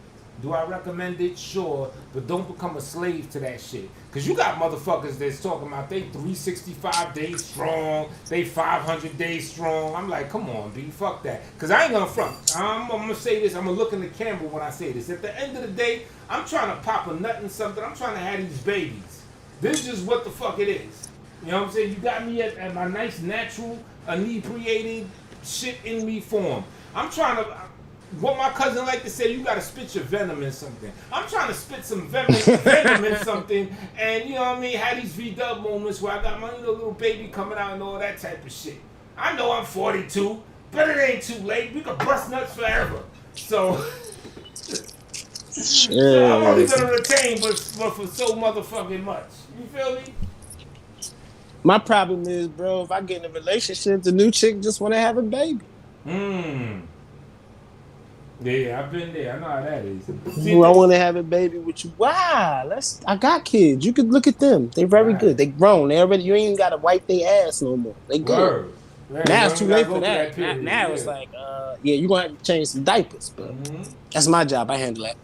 Do I recommend it? Sure, but don't become a slave to that shit. Cause you got motherfuckers that's talking about they 365 days strong, they 500 days strong. I'm like, come on, B, fuck that. Cause I ain't gonna front. I'm gonna say this. I'm gonna look in the camera when I say this. At the end of the day, I'm trying to pop a nut in something. I'm trying to have these babies. This is just what the fuck it is. You know what I'm saying? You got me at my nice natural inebriated shit in me form. I'm trying to. what my cousin like to say, you gotta spit your venom in something. I'm trying to spit some venom in something, and you know what I mean, have these V-dub moments where I got my little baby coming out and all that type of shit. I know I'm 42, but it ain't too late. We can bust nuts forever. So, so I'm only gonna retain, but for so motherfucking much. You feel me? My problem is, bro, if I get in a relationship, the new chick just want to have a baby. Yeah, I've been there. I know how that is. I want to have a baby with you. Wow, I got kids. You could look at them. They're very good. They grown. They already. You ain't even got to wipe their ass no more. They good. Now it's too late for that. Now it's like, you're gonna have to change some diapers. But that's my job. I handle that.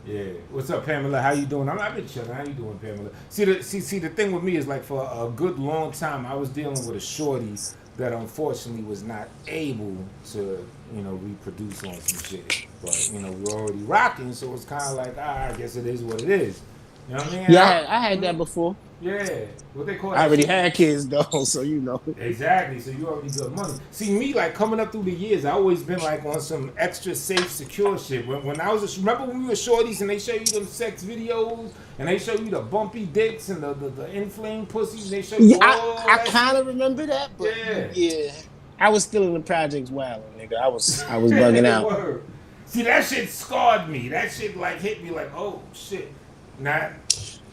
Yeah. What's up, Pamela? How you doing? I've been chilling. How you doing, Pamela? See, the thing with me is like for a good long time, I was dealing with a shorty that unfortunately was not able to, reproduce on some shit. But, we're already rocking, so it's kind of like, I guess it is what it is. You know what I mean? Yeah, I had that before. Yeah. What they call it? I already had kids, though, so Exactly, so you already got money. See, me, like, coming up through the years, I always been, like, on some extra safe, secure shit. When I was, remember when we were shorties and they show you them sex videos and they show you the bumpy dicks and the inflamed pussies and they show you all I kind of remember that, but yeah. I was still in the projects wilding, nigga. I was bugging out. See, that shit scarred me. That shit, like, hit me like, oh, shit.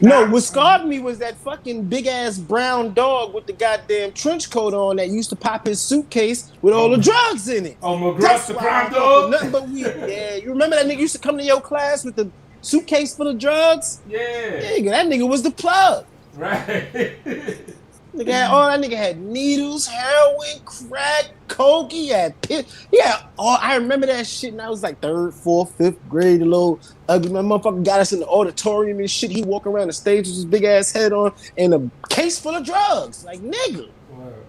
No, what scarred me was that fucking big-ass brown dog with the goddamn trench coat on that used to pop his suitcase with all the drugs in it. Oh, McGruff, the crime dog? Nothing but weed. Yeah, you remember that nigga used to come to your class with the suitcase full of drugs? Yeah. Nigga, that nigga was the plug. Right. That nigga had needles, heroin, crack, coke. He had pit. I remember that shit. And I was like 3rd, 4th, 5th grade. A little ugly. My motherfucker got us in the auditorium and shit. He walking around the stage with his big ass head on and a case full of drugs. Like, nigga.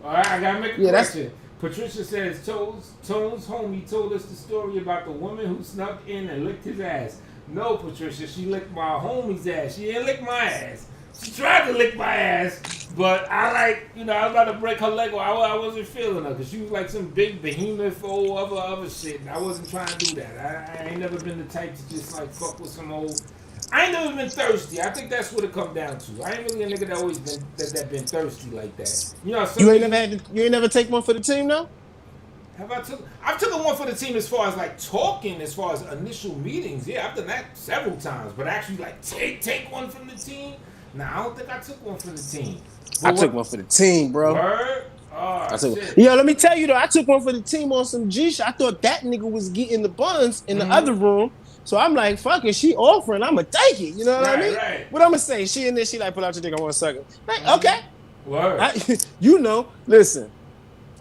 All right, I gotta make a question. Patricia says, Tone's homie told us the story about the woman who snuck in and licked his ass. No, Patricia, she licked my homie's ass. She didn't lick my ass. She tried to lick my ass, but I was about to break her leg. I wasn't feeling her because she was like some big behemoth or other shit, and I wasn't trying to do that. I ain't never been the type to just like fuck with some old. I ain't never been thirsty. I think that's what it come down to. I ain't really a nigga that always been that been thirsty like that. You ain't never take one for the team though? I've taken one for the team as far as like talking, as far as initial meetings. Yeah, I've done that several times, but actually like take one from the team. Nah, I don't think I took one for the team. I took one for the team, bro. Word? Oh, shit. Yo, let me tell you though, I took one for the team on some G shit. I thought that nigga was getting the buns in the other room. So I'm like, fuck it, she offering, I'ma take it. You know what I mean? Right. What I'ma say? She in there, she like, pull out your dick on 1 second. Like, okay. Word. Listen,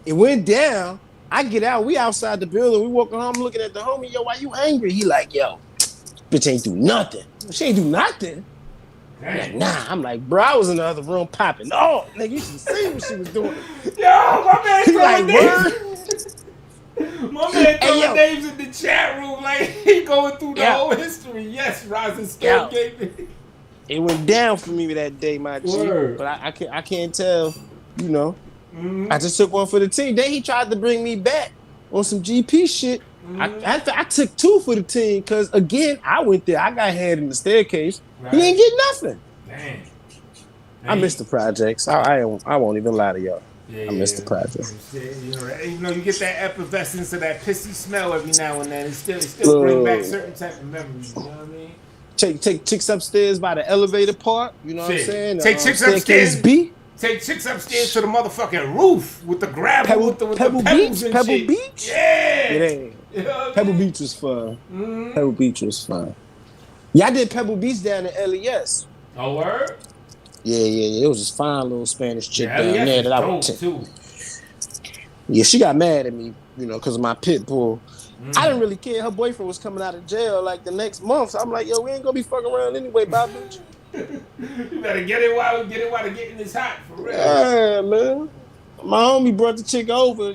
it went down. I get out, we outside the building, we walking home, looking at the homie, yo, why you angry? He like, yo, bitch ain't do nothing. She ain't do nothing. I'm like, nah, I'm like, bro, I was in the other room popping. Oh, nigga, you should see what she was doing. Yo, my man throwing names. My man throwing names in the chat room like he going through the whole history. Yes, Rising Stone gave me. It went down for me that day, my G. But I can't tell, I just took one for the team. Then he tried to bring me back on some GP shit. I took 2 for the team because, again, I went there. I got head in the staircase. Right. He ain't get nothing. Damn. I missed the projects. I won't even lie to y'all. I missed the projects. You get that effervescence of that pissy smell every now and then. It still bring back certain type of memories. You know what I mean? Take chicks upstairs by the elevator part. You know what I'm saying? Take chicks upstairs. Take chicks upstairs to the motherfucking roof with the gravel, with the pebbles and Pebble shit. Beach? Yeah. You know Pebble Beach was fun. Pebble Beach was fun. Yeah, I did Pebble Beach down in LES. Oh, word? Yeah. It was this fine little Spanish chick down there that I went to. Yeah, she got mad at me, because of my pit bull. I didn't really care. Her boyfriend was coming out of jail like the next month. So I'm like, yo, we ain't gonna be fucking around anyway, bye, bitch. You better get it while the getting is hot, for real. Yeah, man. My homie brought the chick over,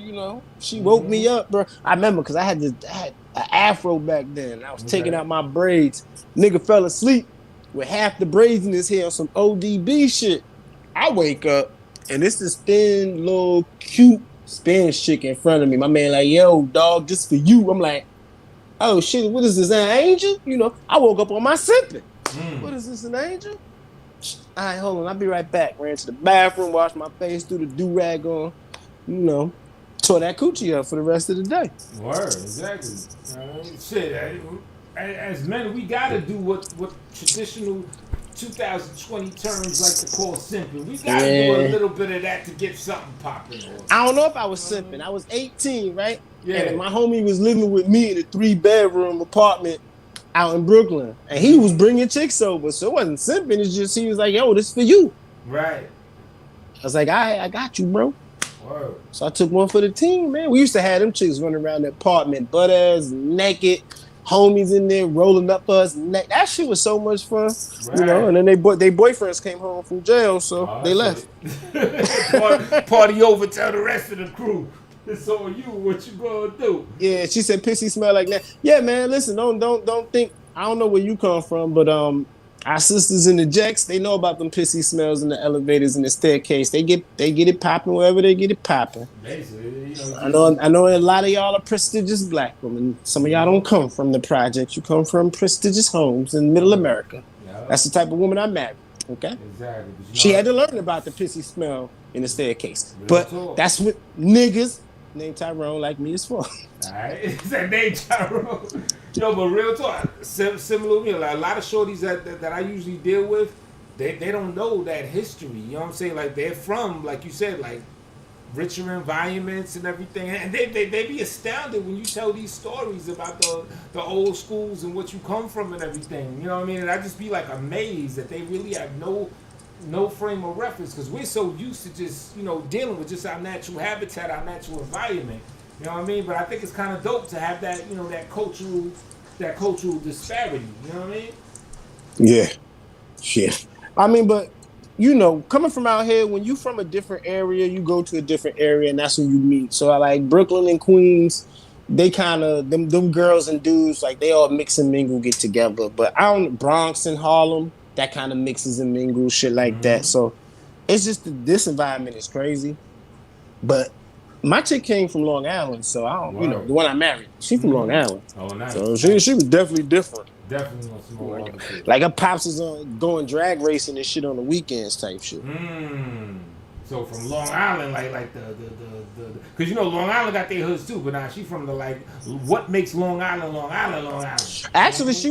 She woke me up, bro. I remember because I had an afro back then. I was taking out my braids. Nigga fell asleep with half the braids in his hair on some ODB shit. I wake up, and this is thin, little, cute Spanish chick in front of me. My man like, yo, dog, just for you. I'm like, oh shit, what is this, an angel? You know, I woke up on my simping. What is this, an angel? All right, hold on, I'll be right back. Ran to the bathroom, washed my face, threw the do-rag on, you know, tore that coochie up for the rest of the day. Word, exactly. Shit, as men, we gotta do what traditional 2020 terms like to call simping. We gotta do a little bit of that to get something popping. I don't know if I was simping. I was 18, right? Yeah. And my homie was living with me in a 3-bedroom apartment out in Brooklyn. And he was bringing chicks over. So it wasn't simping. It's just he was like, yo, this for you. Right. I was like, I got you, bro. Word. So I took one for the team, man. We used to have them chicks running around the apartment, butt ass, naked, homies in there rolling up us. That shit was so much fun, right. You know. And then they boyfriends came home from jail, so they left. Party over, tell the rest of the crew. It's on you. What you gonna do? Yeah, she said, "Pissy smell like that." Yeah, man. Listen, don't think. I don't know where you come from, but our sisters in the Jacks, they know about them pissy smells in the elevators and the staircase. They get it popping wherever they get it popping. Basically, you know, I know a lot of y'all are prestigious black women. Some of y'all don't come from the projects. You come from prestigious homes in Middle America. Yep. That's the type of woman I married. Okay. Exactly. She had to learn about the pissy smell in the staircase. But that's what niggas named Tyrone like me is for. Alright, it's that name Tyrone. Yo, but real talk, similar to me, like a lot of shorties that I usually deal with, they don't know that history. You know what I'm saying? Like they're from, like you said, like richer environments and everything, and they be astounded when you tell these stories about the old schools and what you come from and everything. You know what I mean? And I just be like amazed that they really have no frame of reference, because we're so used to just, you know, dealing with just our natural habitat, our natural environment. You know what I mean? But I think it's kind of dope to have that, you know, that cultural disparity. You know what I mean? Yeah. I mean, but you know, coming from out here, when you from a different area, you go to a different area, and that's when you meet. So I like Brooklyn and Queens. They kind of them girls and dudes, like they all mix and mingle, get together. But Bronx and Harlem, that kind of mixes and mingles, shit like that. So it's just this environment is crazy. But my chick came from Long Island, so I don't, you know, the one I married, she from Long Island. Oh, nice. So she was definitely different. Definitely on some more other shit. Like her pops is going drag racing and shit on the weekends type shit. So from Long Island, like the because you know Long Island got their hoods too, but now she from the what makes Long Island Long Island? Actually, she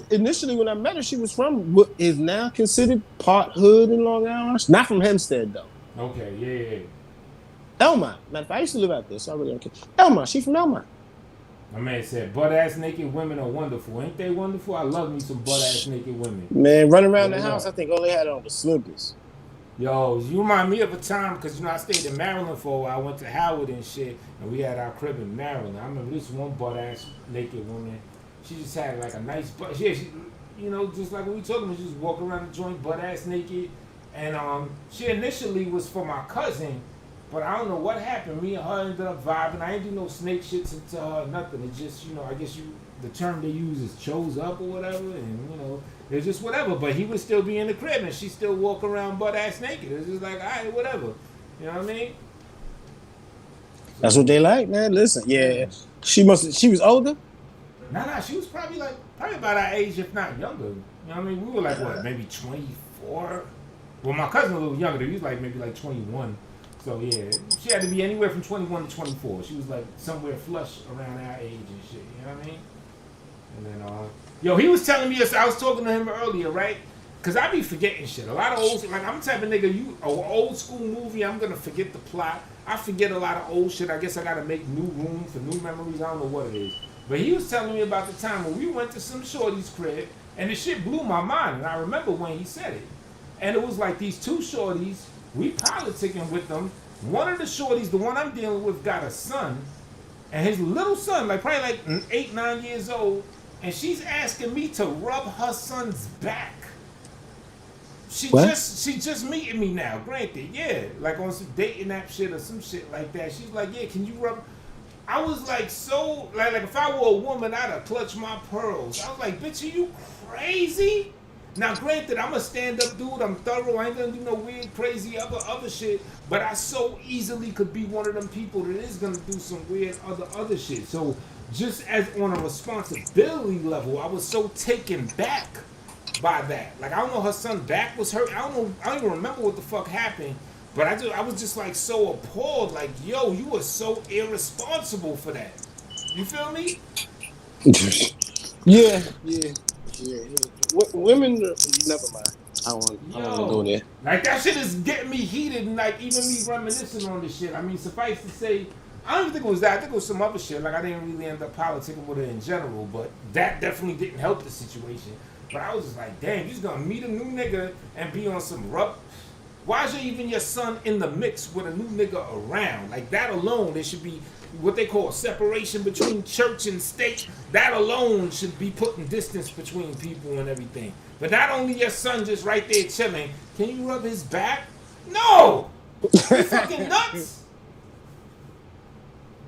initially when I met her, she was from what is now considered part hood in Long Island. Not from Hempstead though. Okay, yeah. Elmont. Matter of fact, I used to live out there, so I really don't care. Elmont, she from Elmont. My man said, butt-ass naked women are wonderful. Ain't they wonderful? I love me some butt-ass naked women. Man, running around the house, I think all they had on was slippers. Yo, you remind me of a time, because, you know, I stayed in Maryland for a while. I went to Howard and shit, and we had our crib in Maryland. I remember this one butt-ass naked woman. She just had, like, a nice butt. Yeah, she, you know, just like what we talking about, she just walking around the joint butt-ass naked. And she initially was for my cousin, but I don't know what happened. Me and her ended up vibing. I didn't do no snake shit to her, nothing. It just, you know, I guess the term they use is chose up or whatever, and, you know, it's just whatever. But he would still be in the crib, and she still walk around butt-ass naked. It's just like, all right, whatever. You know what I mean? That's what they like, man. Listen, yeah. She was older? Nah, she was probably about our age, if not younger. You know what I mean? We were like, what, maybe 24? Well, my cousin was a little younger. He was like maybe like 21. So, yeah, she had to be anywhere from 21 to 24. She was, like, somewhere flush around our age and shit. You know what I mean? And then, yo, he was telling me, I was talking to him earlier, right? Because I be forgetting shit. A lot of old, like, I'm the type of nigga, an old school movie, I'm going to forget the plot. I forget a lot of old shit. I guess I got to make new room for new memories. I don't know what it is. But he was telling me about the time when we went to some shorty's crib, and the shit blew my mind. And I remember when he said it. And it was like these two shorties, we politicking with them. One of the shorties, the one I'm dealing with, got a son. And his little son, like probably like 8, 9 years old. And she's asking me to rub her son's back. She just meeting me now, granted, yeah. Like on some dating app shit or some shit like that. She's like, yeah, can you rub? I was like, so, like if I were a woman, I'd have clutched my pearls. I was like, bitch, are you crazy? Now, granted, I'm a stand-up dude. I'm thorough. I ain't gonna do no weird, crazy other shit. But I so easily could be one of them people that is gonna do some weird other shit. So, just as on a responsibility level, I was so taken back by that. Like, I don't know, her son back was hurt. I don't even remember what the fuck happened. But I was just like so appalled. Like, yo, you were so irresponsible for that. You feel me? Yeah. Women, never mind. I don't want to go there. Like, that shit is getting me heated, and like even me reminiscing on this shit. I mean, suffice to say, I don't even think it was that. I think it was some other shit. Like, I didn't really end up politicking with her in general, but that definitely didn't help the situation. But I was just like, damn, you just gonna meet a new nigga and be on some rough. Why is even your son in the mix with a new nigga around? Like, that alone, there should be what they call separation between church and state. That alone should be putting distance between people and everything. But not only your son just right there chilling, can you rub his back? No! You fucking nuts!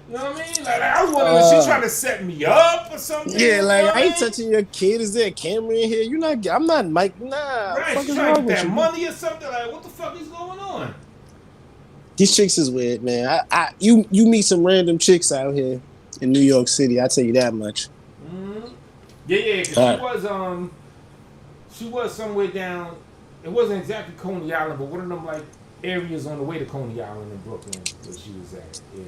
You know what I mean? Like, I was wondering, is she trying to set me up or something? Yeah, like, I ain't touching your kid. Is there a camera in here? I'm not Mike. Nah. Right, she's trying to get that money or something. Like, what the fuck is going on? These chicks is weird, man. You meet some random chicks out here in New York City. I tell you that much. Mm-hmm. Yeah, because she was somewhere down. It wasn't exactly Coney Island, but one of them like areas on the way to Coney Island in Brooklyn where she was at. Yeah.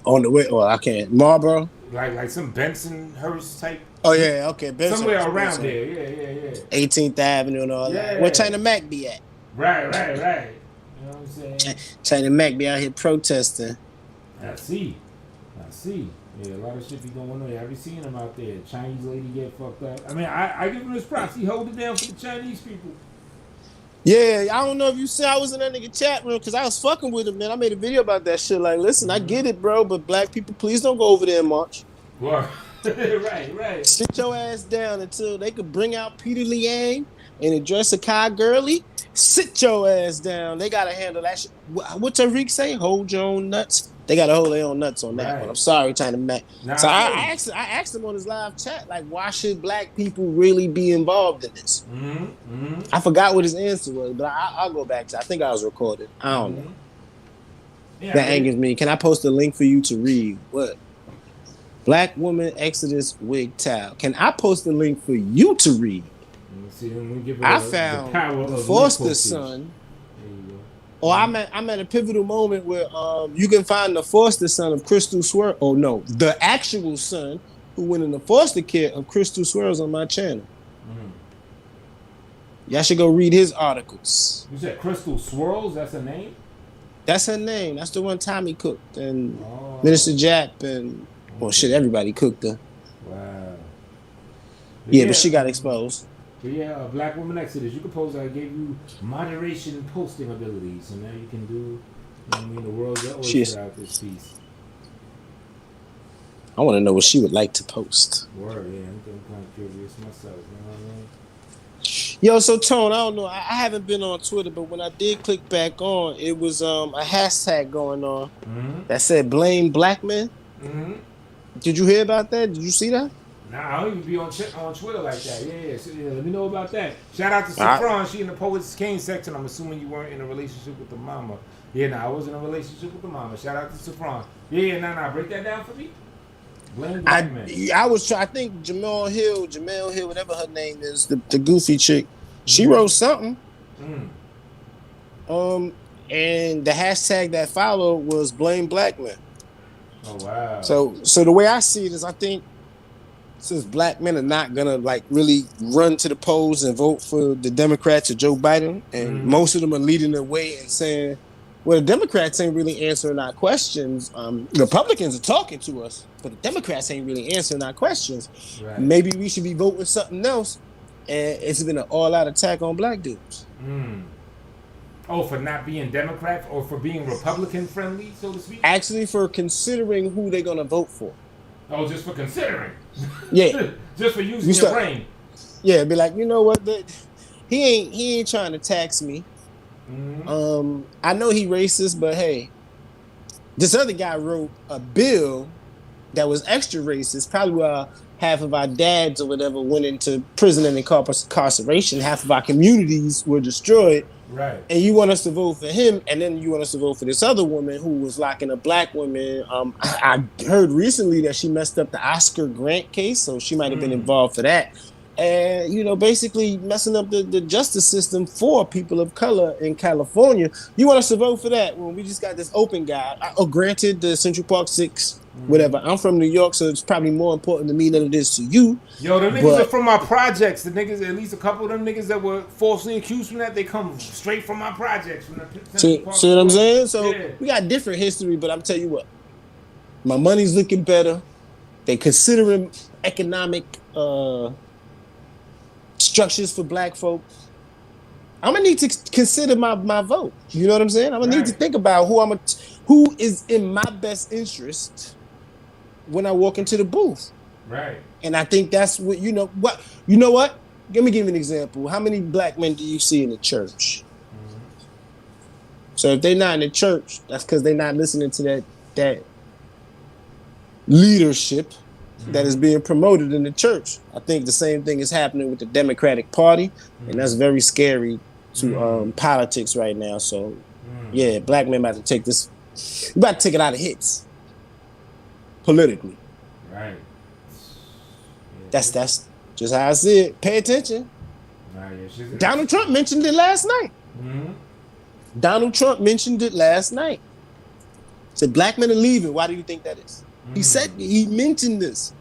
On the way. Well, I can't. Marlboro. Like some Bensonhurst type. Oh yeah, okay. Bensonhurst, somewhere around there. Yeah. 18th Avenue and all that. Where China Mac be at? Right. You know what I'm saying? China Mac be out here protesting. I see. Yeah, a lot of shit be going on. Have you seen him out there? Chinese lady get fucked up. I mean, I give him his props. He hold it down for the Chinese people. Yeah, I don't know if you see I was in that nigga chat room because I was fucking with him, man. I made a video about that shit. Like, listen, I get it, bro, but black people, please don't go over there and march. What? right. Sit your ass down until they could bring out Peter Liang and address Akai Gurley. Sit your ass down. They gotta handle that shit. What Tariq say? Hold your own nuts. They gotta hold their own nuts on that one. I'm sorry, China Mac. So I asked him on his live chat, like, why should black people really be involved in this? Mm-hmm. I forgot what his answer was, but I'll go back to. I think I was recorded. I don't know. Yeah, that angers me. Can I post a link for you to read? What? Black woman Exodus wig towel. Can I post a link for you to read? I found the Foster son. Oh, I'm at a pivotal moment where you can find the foster son of Crystal Swirl. Oh no, the actual son who went in the foster care of Crystal Swirls on my channel. Mm-hmm. Y'all should go read his articles. You said Crystal Swirls? That's her name? That's her name. That's the one Tommy cooked and Minister Jap and everybody cooked her. Wow. But she got exposed. But yeah, Black Woman Exodus. You can post. I gave you moderation posting abilities, so now you can do. You know what I mean, the world's your oyster out this piece. I want to know what she would like to post. Word, yeah, I'm kind of curious myself. You know what I mean? Yo, so Tone, I don't know. I haven't been on Twitter, but when I did click back on, it was a hashtag going on that said "Blame Black Men." Mm-hmm. Did you hear about that? Did you see that? Nah, I don't even be on Twitter like that. Yeah. So, let me know about that. Shout out to Saffron. She in the Poets King section. I'm assuming you weren't in a relationship with the mama. Yeah, I was in a relationship with the mama. Shout out to Saffron. Yeah, break that down for me. Blame Black Men. I think Jamel Hill, whatever her name is, the goofy chick, she wrote something. And the hashtag that followed was "Blame Black Men." Oh wow. So the way I see it is, I think since black men are not gonna like really run to the polls and vote for the Democrats or Joe Biden, and most of them are leading the way and saying, well, the Democrats ain't really answering our questions. Republicans are talking to us, but the Democrats ain't really answering our questions. Right. Maybe we should be voting something else. And it's been an all-out attack on black dudes. Oh, for not being Democrat or for being Republican friendly, so to speak? Actually, for considering who they're gonna vote for. Oh, just for considering? Yeah. Just for using your brain? Yeah, be like, you know what? He ain't trying to tax me. I know he racist, but hey, this other guy wrote a bill that was extra racist, probably half of our dads or whatever went into prison and incarceration. Half of our communities were destroyed. Right. And you want us to vote for him, and then you want us to vote for this other woman who was locking up black women. I heard recently that she messed up the Oscar Grant case, so she might have been involved for that. And, you know, basically messing up the justice system for people of color in California. You want us to vote for that when we just got this open guy. Granted, the Central Park 6, whatever. I'm from New York, so it's probably more important to me than it is to you. Yo, the niggas are from my projects. The niggas, at least a couple of them niggas that were falsely accused from that, they come straight from my projects. From the see what I'm saying? So we got different history, but I'm telling you what. My money's looking better. They considering economic structures for black folks. I'm gonna need to consider my vote. You know what I'm saying? I'm gonna need to think about who is in my best interest when I walk into the booth. Right. And I think that's what you know what? Let me give you an example. How many black men do you see in the church? So if they're not in the church, that's because they're not listening to that leadership that is being promoted in the church. I think the same thing is happening with the Democratic Party, and that's very scary to politics right now. So, yeah, black men about to take this. We about to take it out of hits politically. Right. That's just how I see it. Pay attention. Donald Trump mentioned it last night. Donald Trump mentioned it last night. Said black men are leaving. Why do you think that is? He mentioned this.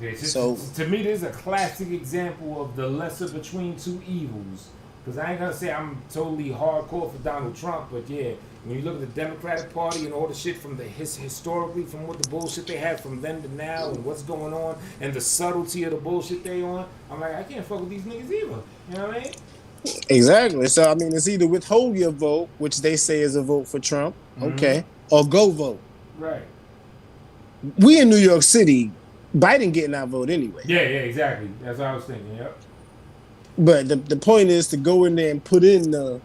Yeah, so to me, this is a classic example of the lesser between two evils. Because I ain't gonna say I'm totally hardcore for Donald Trump, but yeah, when you look at the Democratic Party and all the shit from historically, from what the bullshit they had from then to now, and what's going on, and the subtlety of the bullshit they on, I'm like, I can't fuck with these niggas either. You know what I mean? Exactly. So I mean, it's either withhold your vote, which they say is a vote for Trump, okay, or go vote. Right. We in New York City, Biden getting our vote anyway. Yeah, exactly. That's what I was thinking. Yep. But the point is to go in there and put in the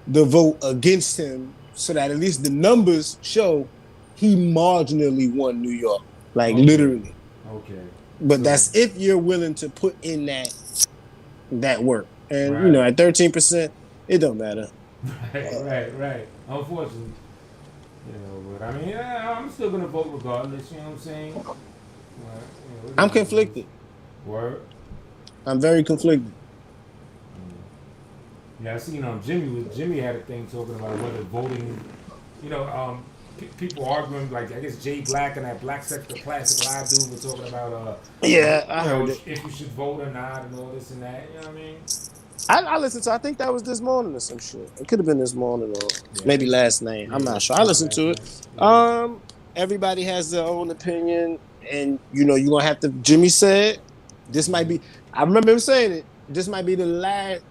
vote against him so that at least the numbers show he marginally won New York, like literally. Okay. But that's if you're willing to put in that work, and you know, at 13%, it don't matter. Right. Unfortunately. You know, but I mean, I'm still gonna vote regardless. You know what I'm saying? I'm conflicted. Word. I'm very conflicted. Yeah, I seen Jimmy had a thing talking about whether voting. You know, people arguing like I guess Jay Black and that Black Sector Classic Live dude were talking about I heard it. If you should vote or not and all this and that. You know what I mean? I listened to. I think that was this morning or some shit. It could have been this morning or maybe last night. I'm not sure. I listened to it. Everybody has their own opinion, and you know you're gonna have to. Jimmy said this might be. I remember him saying it. This might be the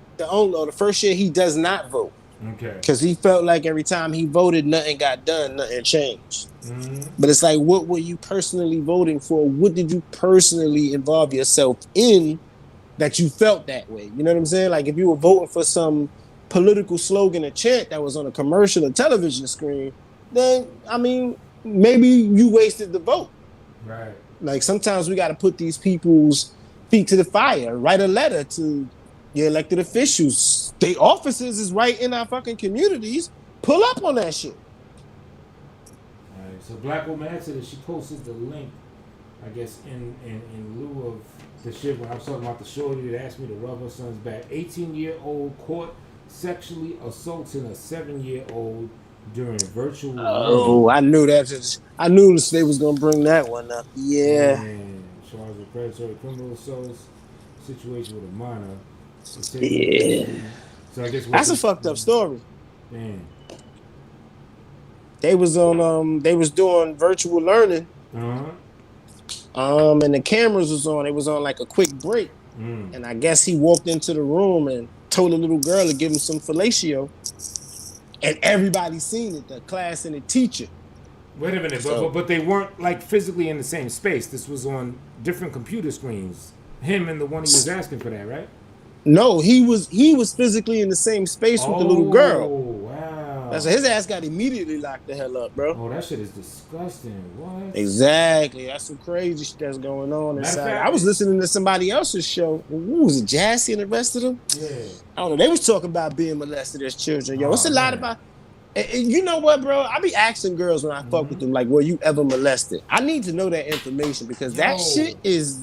first year he does not vote. Okay. Because he felt like every time he voted, nothing got done, nothing changed. But it's like, what were you personally voting for? What did you personally involve yourself in that you felt that way? You know what I'm saying? Like if you were voting for some political slogan or chant that was on a commercial or television screen, then, I mean, maybe you wasted the vote. Right. Like sometimes we got to put these people's feet to the fire, write a letter to your elected officials. State offices is right in our fucking communities. Pull up on that shit. All right. So Black Woman answered that she posted the link, I guess, in lieu of the shit when I was talking about the shorty that asked me to rub her son's back. 18-year-old caught sexually assaulting a 7-year-old during virtual. Oh, I knew that. I knew the state was gonna bring that one up. Yeah. Man, charged with predatory criminal assault situation with a minor. Yeah. So I guess that's a fucked up story. Man. They was on. They was doing virtual learning. And the cameras was on. It was on like a quick break. And I guess he walked into the room and told a little girl to give him some fellatio. And everybody seen it, the class and the teacher. Wait a minute, but they weren't like physically in the same space. This was on different computer screens. Him and the one he was asking for that, right? No, he was physically in the same space with the little girl. Oh, wow. That's his ass got immediately locked the hell up, bro. Oh, that shit is disgusting. What? Exactly. That's some crazy shit that's going on inside. I was listening to somebody else's show. Who was it, Jassy and the rest of them? Yeah. I don't know. They was talking about being molested as children. Yo, it's a lot man. about. And you know what, bro? I be asking girls when I fuck with them, like, were you ever molested? I need to know that information because that shit is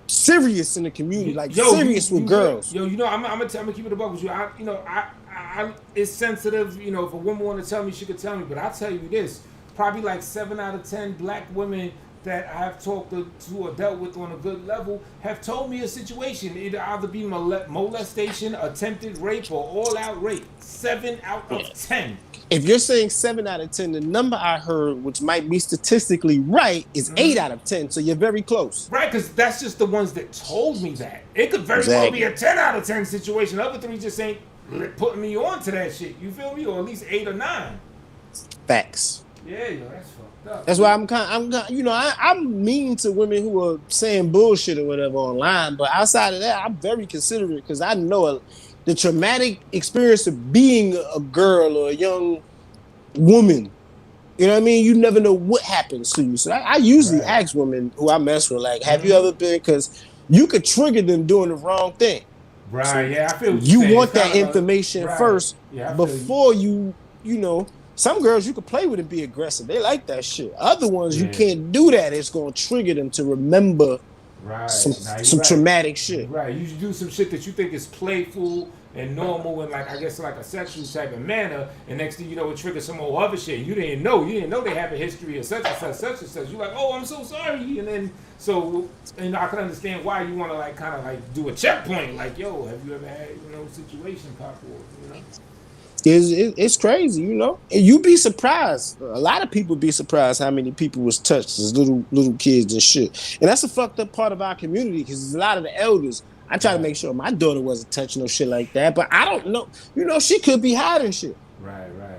serious in the community, like serious with girls. Yo, you know, I'm gonna keep it a buck with you. I it's sensitive. You know, if a woman want to tell me, she could tell me. But I'll tell you this: probably like 7 out of 10 black women that I have talked to or dealt with on a good level have told me a situation. It'll either be molestation, attempted rape, or all-out rape. 7 out of 10. If you're saying 7 out of 10, the number I heard, which might be statistically right, is 8 out of 10. So you're very close. Right, because that's just the ones that told me that. It could very well be a 10 out of 10 situation. The other 3 just ain't putting me on to that shit. You feel me? Or at least 8 or 9. Facts. Yeah, yo, that's fucked up. That's why I'm mean to women who are saying bullshit or whatever online. But outside of that, I'm very considerate because I know the traumatic experience of being a girl or a young woman. You know what I mean? You never know what happens to you. So I usually ask women who I mess with, like, have you ever been? Because you could trigger them doing the wrong thing. Right, so yeah, I feel you want that information first before you know. Some girls you can play with and be aggressive. They like that shit. Other ones you can't do that. It's gonna trigger them to remember some traumatic shit. Right. You do some shit that you think is playful and normal and like I guess like a sexual type of manner, and next thing you know it triggers some old other shit. You didn't know they have a history of such and such. You're like, oh, I'm so sorry, and then I can understand why you want to like kind of like do a checkpoint, like, yo, have you ever had situation pop off, you know? It's crazy, you know. And you be surprised. A lot of people be surprised how many people was touched as little kids and shit. And that's a fucked up part of our community because a lot of the elders. I try to make sure my daughter wasn't touching no shit like that, but I don't know. You know, she could be hiding shit. Right, man.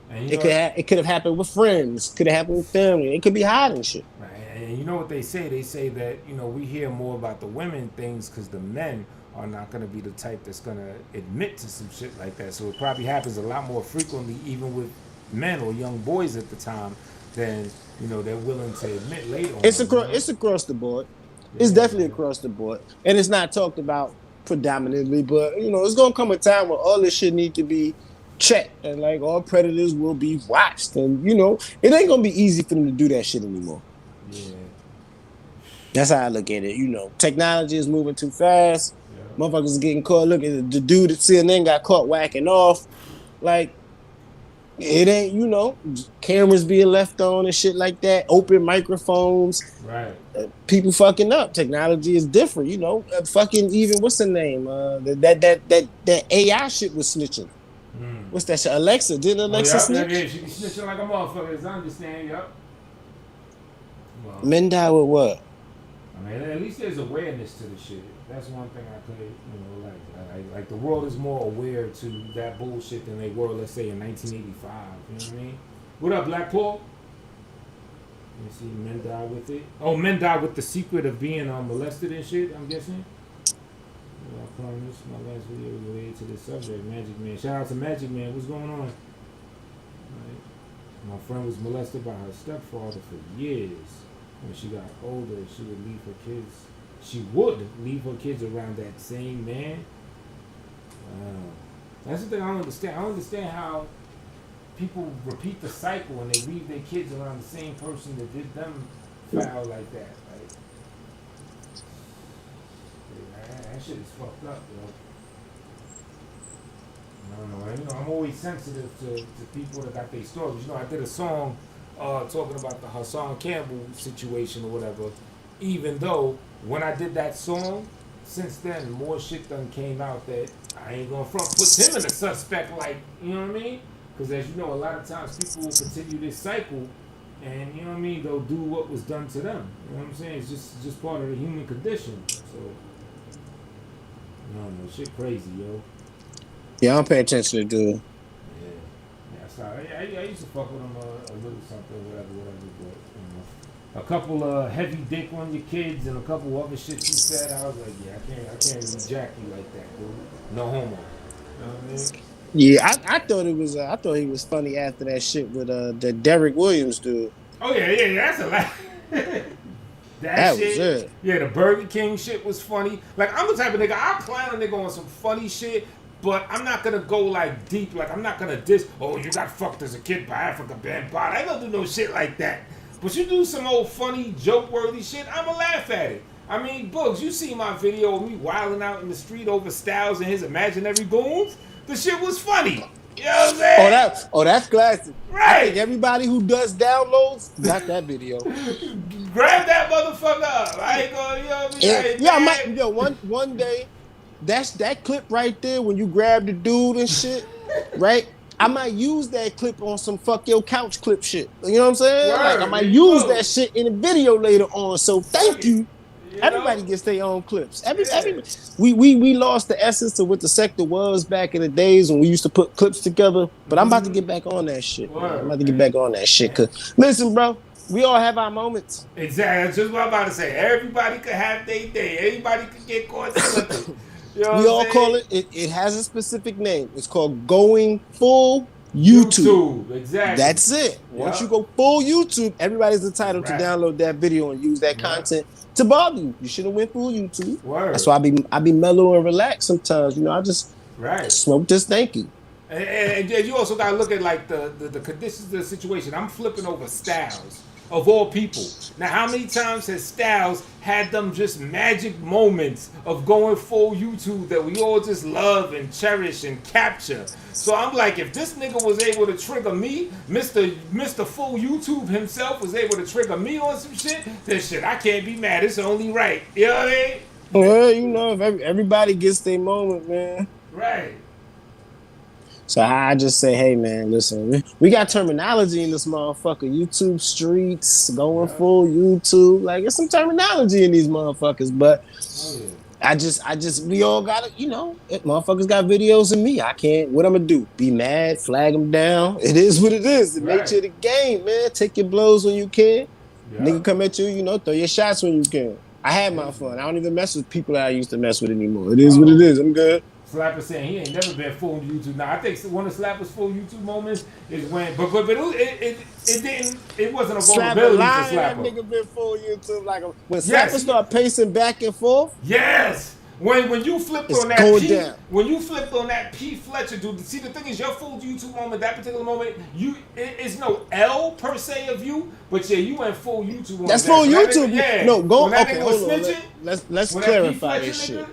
And it could have happened with friends. Could have happened with family. It could be hiding shit. Right, and you know what they say? They say that we hear more about the women things because the men are not going to be the type that's going to admit to some shit like that. So it probably happens a lot more frequently, even with men or young boys at the time, than they're willing to admit later on. It's across the board. It's definitely across the board, and it's not talked about predominantly. But it's gonna come a time where all this shit need to be checked, and like all predators will be watched, and it ain't gonna be easy for them to do that shit anymore. Yeah, that's how I look at it. Technology is moving too fast. Yeah. Motherfuckers are getting caught. Look at the dude at CNN got caught whacking off. Like, it ain't, cameras being left on and shit like that. Open microphones. Right. People fucking up. Technology is different, fucking even what's the name? That AI shit was snitching. What's that shit? Alexa? Didn't Alexa snitch? Yeah, she be snitching like a motherfucker. As I understand, yep. Well, men die with what? I mean, at least there's awareness to the shit. That's one thing I could, like the world is more aware to that bullshit than they were, let's say, in 1985. You know what I mean? What up, Black Paul? You see, men die with it. Oh, men die with the secret of being molested and shit, I'm guessing. I promise my last video was related to this subject, Magic Man. Shout out to Magic Man. What's going on? Right. My friend was molested by her stepfather for years. When she got older, she would leave her kids. She would leave her kids around that same man. That's the thing I don't understand. I don't understand how people repeat the cycle and they leave their kids around the same person that did them foul like that. That shit is fucked up, yo. I don't know. I'm always sensitive to people that got their stories. I did a song talking about the Hassan Campbell situation or whatever. Even though when I did that song, since then more shit done came out that I ain't gonna put him in a suspect, like, you know what I mean? Because as you know, a lot of times people will continue this cycle, and you know what I mean, they'll do what was done to them. You know what I'm saying? It's just part of the human condition. So, I don't know, shit crazy, yo. Yeah, I don't pay attention to dude. Yeah, sorry. I used to fuck with him a little something, whatever. But a couple of heavy dick on your kids and a couple other shit you said, I was like, yeah, I can't really jack you like that, dude. No homo. You know what I mean? Yeah, I thought it was. I thought he was funny after that shit with the Derek Williams dude. Oh yeah, that's a lot. That That was shit, it. yeah, the Burger King shit was funny. Like, I'm the type of nigga, I plan on nigga on some funny shit, but I'm not gonna go like deep. Like, I'm not gonna diss, oh, you got fucked as a kid by Africa Bambaataa. I ain't gonna do no shit like that. But you do some old funny, joke-worthy shit, I'ma laugh at it. I mean, Boogs, you see my video of me wilding out in the street over Styles and his imaginary goons? The shit was funny. You know what I'm saying? That's classic. Right. I think everybody who does downloads got that video. Grab that motherfucker up. I ain't gonna, you know what I mean? Yeah, I might. One day, that's that clip right there when you grab the dude and shit, right? I might use that clip on some fuck your couch clip shit. You know what I'm saying? Word, like I might use that shit in a video later on. So thank you. Everybody gets their own clips. We lost the essence of what the sector was back in the days when we used to put clips together. But I'm about to get back on that shit. Man. I'm about to get back on that shit. Cause listen, bro, we all have our moments. Exactly. That's just what I'm about to say. Everybody could have their day. Everybody could get caught slipping. You know we all call it. It has a specific name. It's called going full YouTube. Exactly. That's it. Once you go full YouTube, everybody's entitled to download that video and use that content to bother you. You should have went full YouTube. Word. That's why I be mellow and relaxed sometimes. You know, I just smoke this thank you. And you also gotta look at like the conditions of the situation. I'm flipping over Styles of all people. Now, how many times has Styles had them just magic moments of going full YouTube that we all just love and cherish and capture? So I'm like, if this nigga was able to trigger me, Mr. Full YouTube himself was able to trigger me on some shit, then shit, I can't be mad. It's only right. You know what I mean? Well, you know, if everybody gets their moment, man. Right. So I just say, hey, man, listen, we got terminology in this motherfucker. YouTube streets, going full YouTube. Like, there's some terminology in these motherfuckers, but we all got to, you know, motherfuckers got videos of me. I can't, what I'm going to do? Be mad, flag them down. It is what it is. The nature of the game, man. Take your blows when you can. Nigga come at you, you know, throw your shots when you can. I had my fun. I don't even mess with people that I used to mess with anymore. It is what it is. I'm good. Slapper saying he ain't never been full YouTube. Now I think one of Slapper's full YouTube moments is when, but it wasn't a vulnerability for Slapper. That nigga been full YouTube like when Slapper start pacing back and forth. Yes, when you flipped on that when you flipped on that P Fletcher dude. See, the thing is, your full YouTube moment, that particular moment, it's no L per se of you, but yeah, you went full YouTube. That's full YouTube. No, go okay. Hold on. Let's clarify this shit.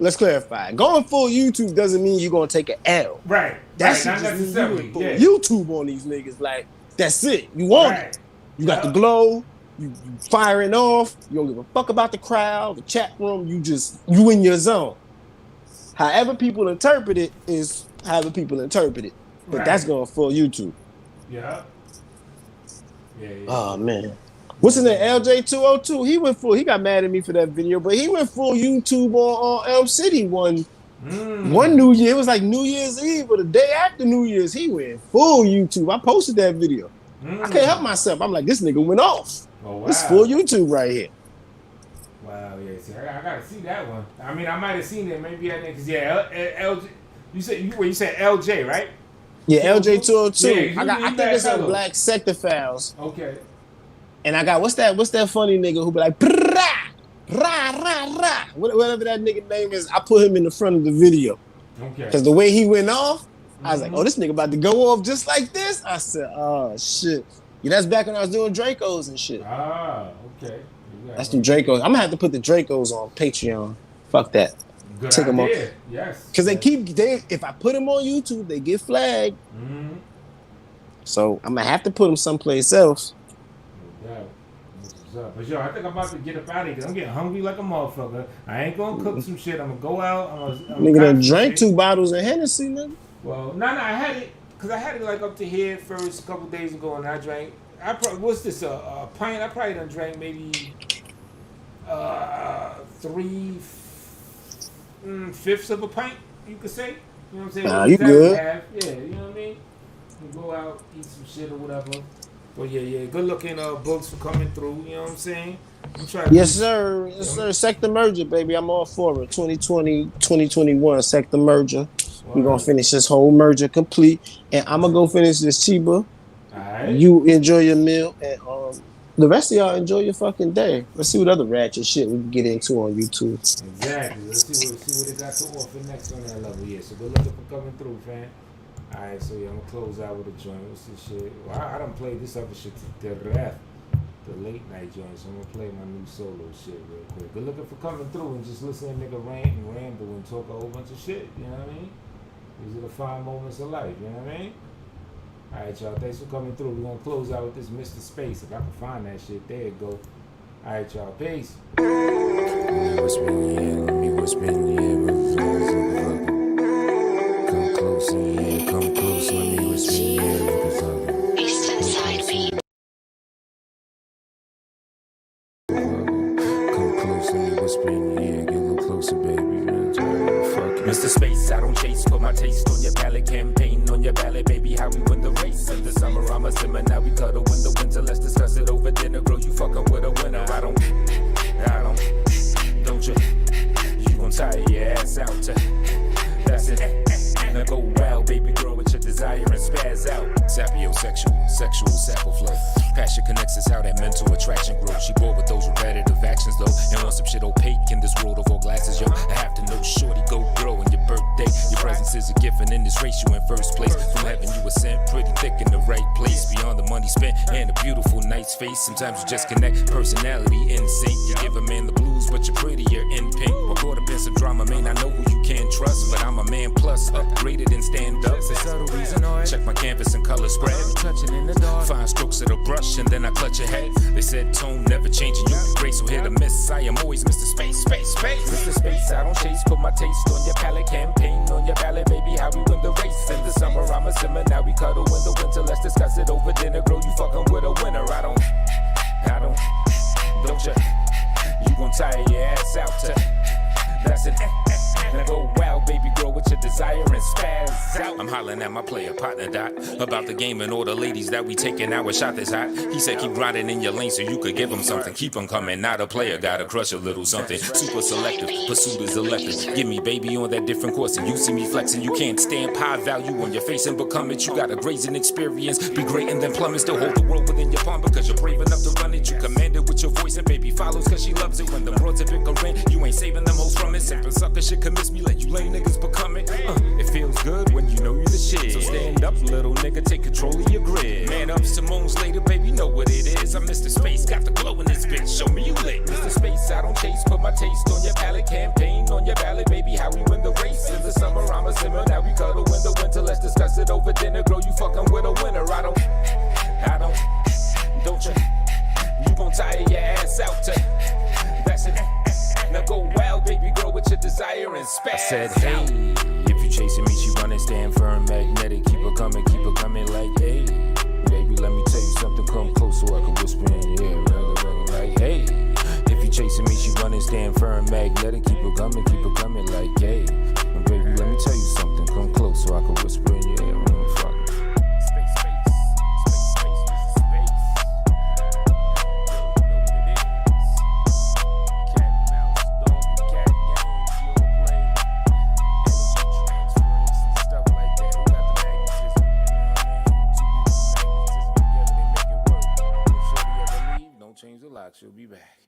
Let's clarify. Going full YouTube doesn't mean you're gonna take an L. Right. That's not necessarily. YouTube on these niggas. Like, that's it. You want it. You got the glow. You firing off. You don't give a fuck about the crowd, the chat room. You in your zone. However people interpret it is however people interpret it. But that's going full YouTube. Yeah. Oh man. What's in there? LJ202. He went full. He got mad at me for that video, but he went full YouTube on Elm City one New Year. It was like New Year's Eve or the day after New Year's. He went full YouTube. I posted that video. I can't help myself. I'm like, this nigga went off. Oh, wow. This full YouTube right here. Wow, yeah. See, I gotta see that one. I mean, I might have seen it. Maybe I didn't. Cause LJ. You said LJ, right? Yeah, LJ202. Yeah, I think it's on Black Sector Files. Okay. And I got what's that funny nigga who be like rah, whatever that nigga name is. I put him in the front of the video. Okay. Because the way he went off, I was like, oh, this nigga about to go off just like this. I said, oh shit. Yeah, that's back when I was doing Dracos and shit. Ah, okay. That's the Dracos. I'm gonna have to put the Dracos on Patreon. Fuck that. Good Take them idea. off. Yes. Because if I put them on YouTube, they get flagged. Mm-hmm. So I'm gonna have to put them someplace else. But yo, I think I'm about to get up out of here because I'm getting hungry like a motherfucker. I ain't gonna cook some shit. I'm gonna go out. Nigga done drank 2 bottles of Hennessy, nigga. Well, no, I had it because I had it like up to here first a couple days ago, and I drank. What's this? A pint? I probably done drank maybe 3/5 of a pint. You could say. You know what I'm saying? You good? Yeah, you know what I mean. You go out, eat some shit or whatever. Well, yeah. Good looking books for coming through. You know what I'm saying? I'm trying to Yes, sir. Yes, sir. Sector merger, baby. I'm all for it. 2020, 2021, sector merger. We're going to finish this whole merger complete. And I'm going to go finish this Chiba. Alright. You enjoy your meal. And the rest of y'all enjoy your fucking day. Let's see what other ratchet shit we can get into on YouTube. Exactly. Let's see what they got to offer next on that level. Yeah, so good looking for coming through, fam. Alright, so yeah, I'm gonna close out with a joint. What's this shit? Well, I done played this other shit to death. The late night joint, so I'm gonna play my new solo shit real quick. Good looking for coming through and just listening to nigga rant and ramble and talk a whole bunch of shit, you know what I mean? These are the fine moments of life, you know what I mean? Alright, y'all, thanks for coming through. We're gonna close out with this Mr. Space. If I can find that shit, there it go. Alright, y'all, peace. Let me whisper in your ear, let me whisper in your ear. Come close in your ear, come close, let me whisper in your ear. Look at something. Eastern Side Beat. Come close, let me whisper in your ear. Get a little closer, baby. Mr. Space, I don't chase, put my taste on your palate, campaign on your ballot, baby, how we win the race. In the summer, I'm a simmer, now we cuddle in the winter, let's discuss it over dinner, girl, you fucking with a winner, don't you, you gon' tire your ass out, that's it, now go wild, baby girl, with your desire and spaz out. Sapiosexual, sexual sample flow, passion connects us how that mental attraction grows. She bored with those repetitive actions though, and wants some shit opaque in this world of all glasses, yo. I have to know, shorty, go grow on your birthday. Your presence is a gift, and in this race you in first place. From heaven you were sent, pretty thick in the right place. Beyond the money spent and a beautiful nice face. Sometimes you just connect, personality in sync. You give a man the blues, but you're prettier in pink. We're caught up in some drama, man, I know who you can't trust, but I'm a man plus, upgraded and stand up. That's the reason. Check my canvas and color spread. Touching in the dark. Fine strokes of the brush, and then I clutch your head. They said tone never changing, you be great, so hit or miss. I am always Mr. Space, space, space. Mr. Space, I don't chase, put my taste on your palate, campaign on your ballot, baby, how we win the race. In the summer, I'm a simmer, now we cuddle in the winter. Let's discuss it over dinner, girl, you fucking with a winner. Don't you, you gon' tire your ass out, that's it. Now go wild, baby girl, with your desire and spaz out. I'm hollering at my player partner Dot about the game and all the ladies that we taking our shot that's hot. He said keep grinding in your lane so you could give him something. Keep him coming, not a player, gotta crush a little something. Super selective, pursuit is elective. Give me baby on that different course, and you see me flexing. You can't stamp high value on your face and become it. You got a grazing experience, be great and then plummet. Still hold the world within your palm because you're brave enough to run it. You command it with your voice, and baby follows cause she loves it. When the broads are bickering, you ain't saving them hoes from it. Simple sucker shit commits me, let you lame niggas become it. It feels good when you know you the shit. So stand up, little nigga, take control of your grid. Man up, Simone's later, baby, know what it is. I'm Mr. Space, got the glow in this bitch. Show me you lit. Mr. Space, I don't chase, put my taste on your palate, campaign on your ballot, baby, how we win the race. In the summer, I'm a simmer, now we cuddle in the winter. Let's discuss it over dinner, girl, you fucking with a winner. Don't you, you gon' tire your ass out, that's it. Now go wild, baby girl, with your desire and spaz. I said, hey, if you chasing me, she running, stand firm, magnetic. Keep her coming like, hey, baby, let me tell you something, come close so I can whisper in your ear. Like, hey, if you chasing me, she running, stand firm, magnetic. Keep her coming like, hey, baby, let me tell you something, come close so I can whisper in your ear. Fuck. Change the lock, she'll be back.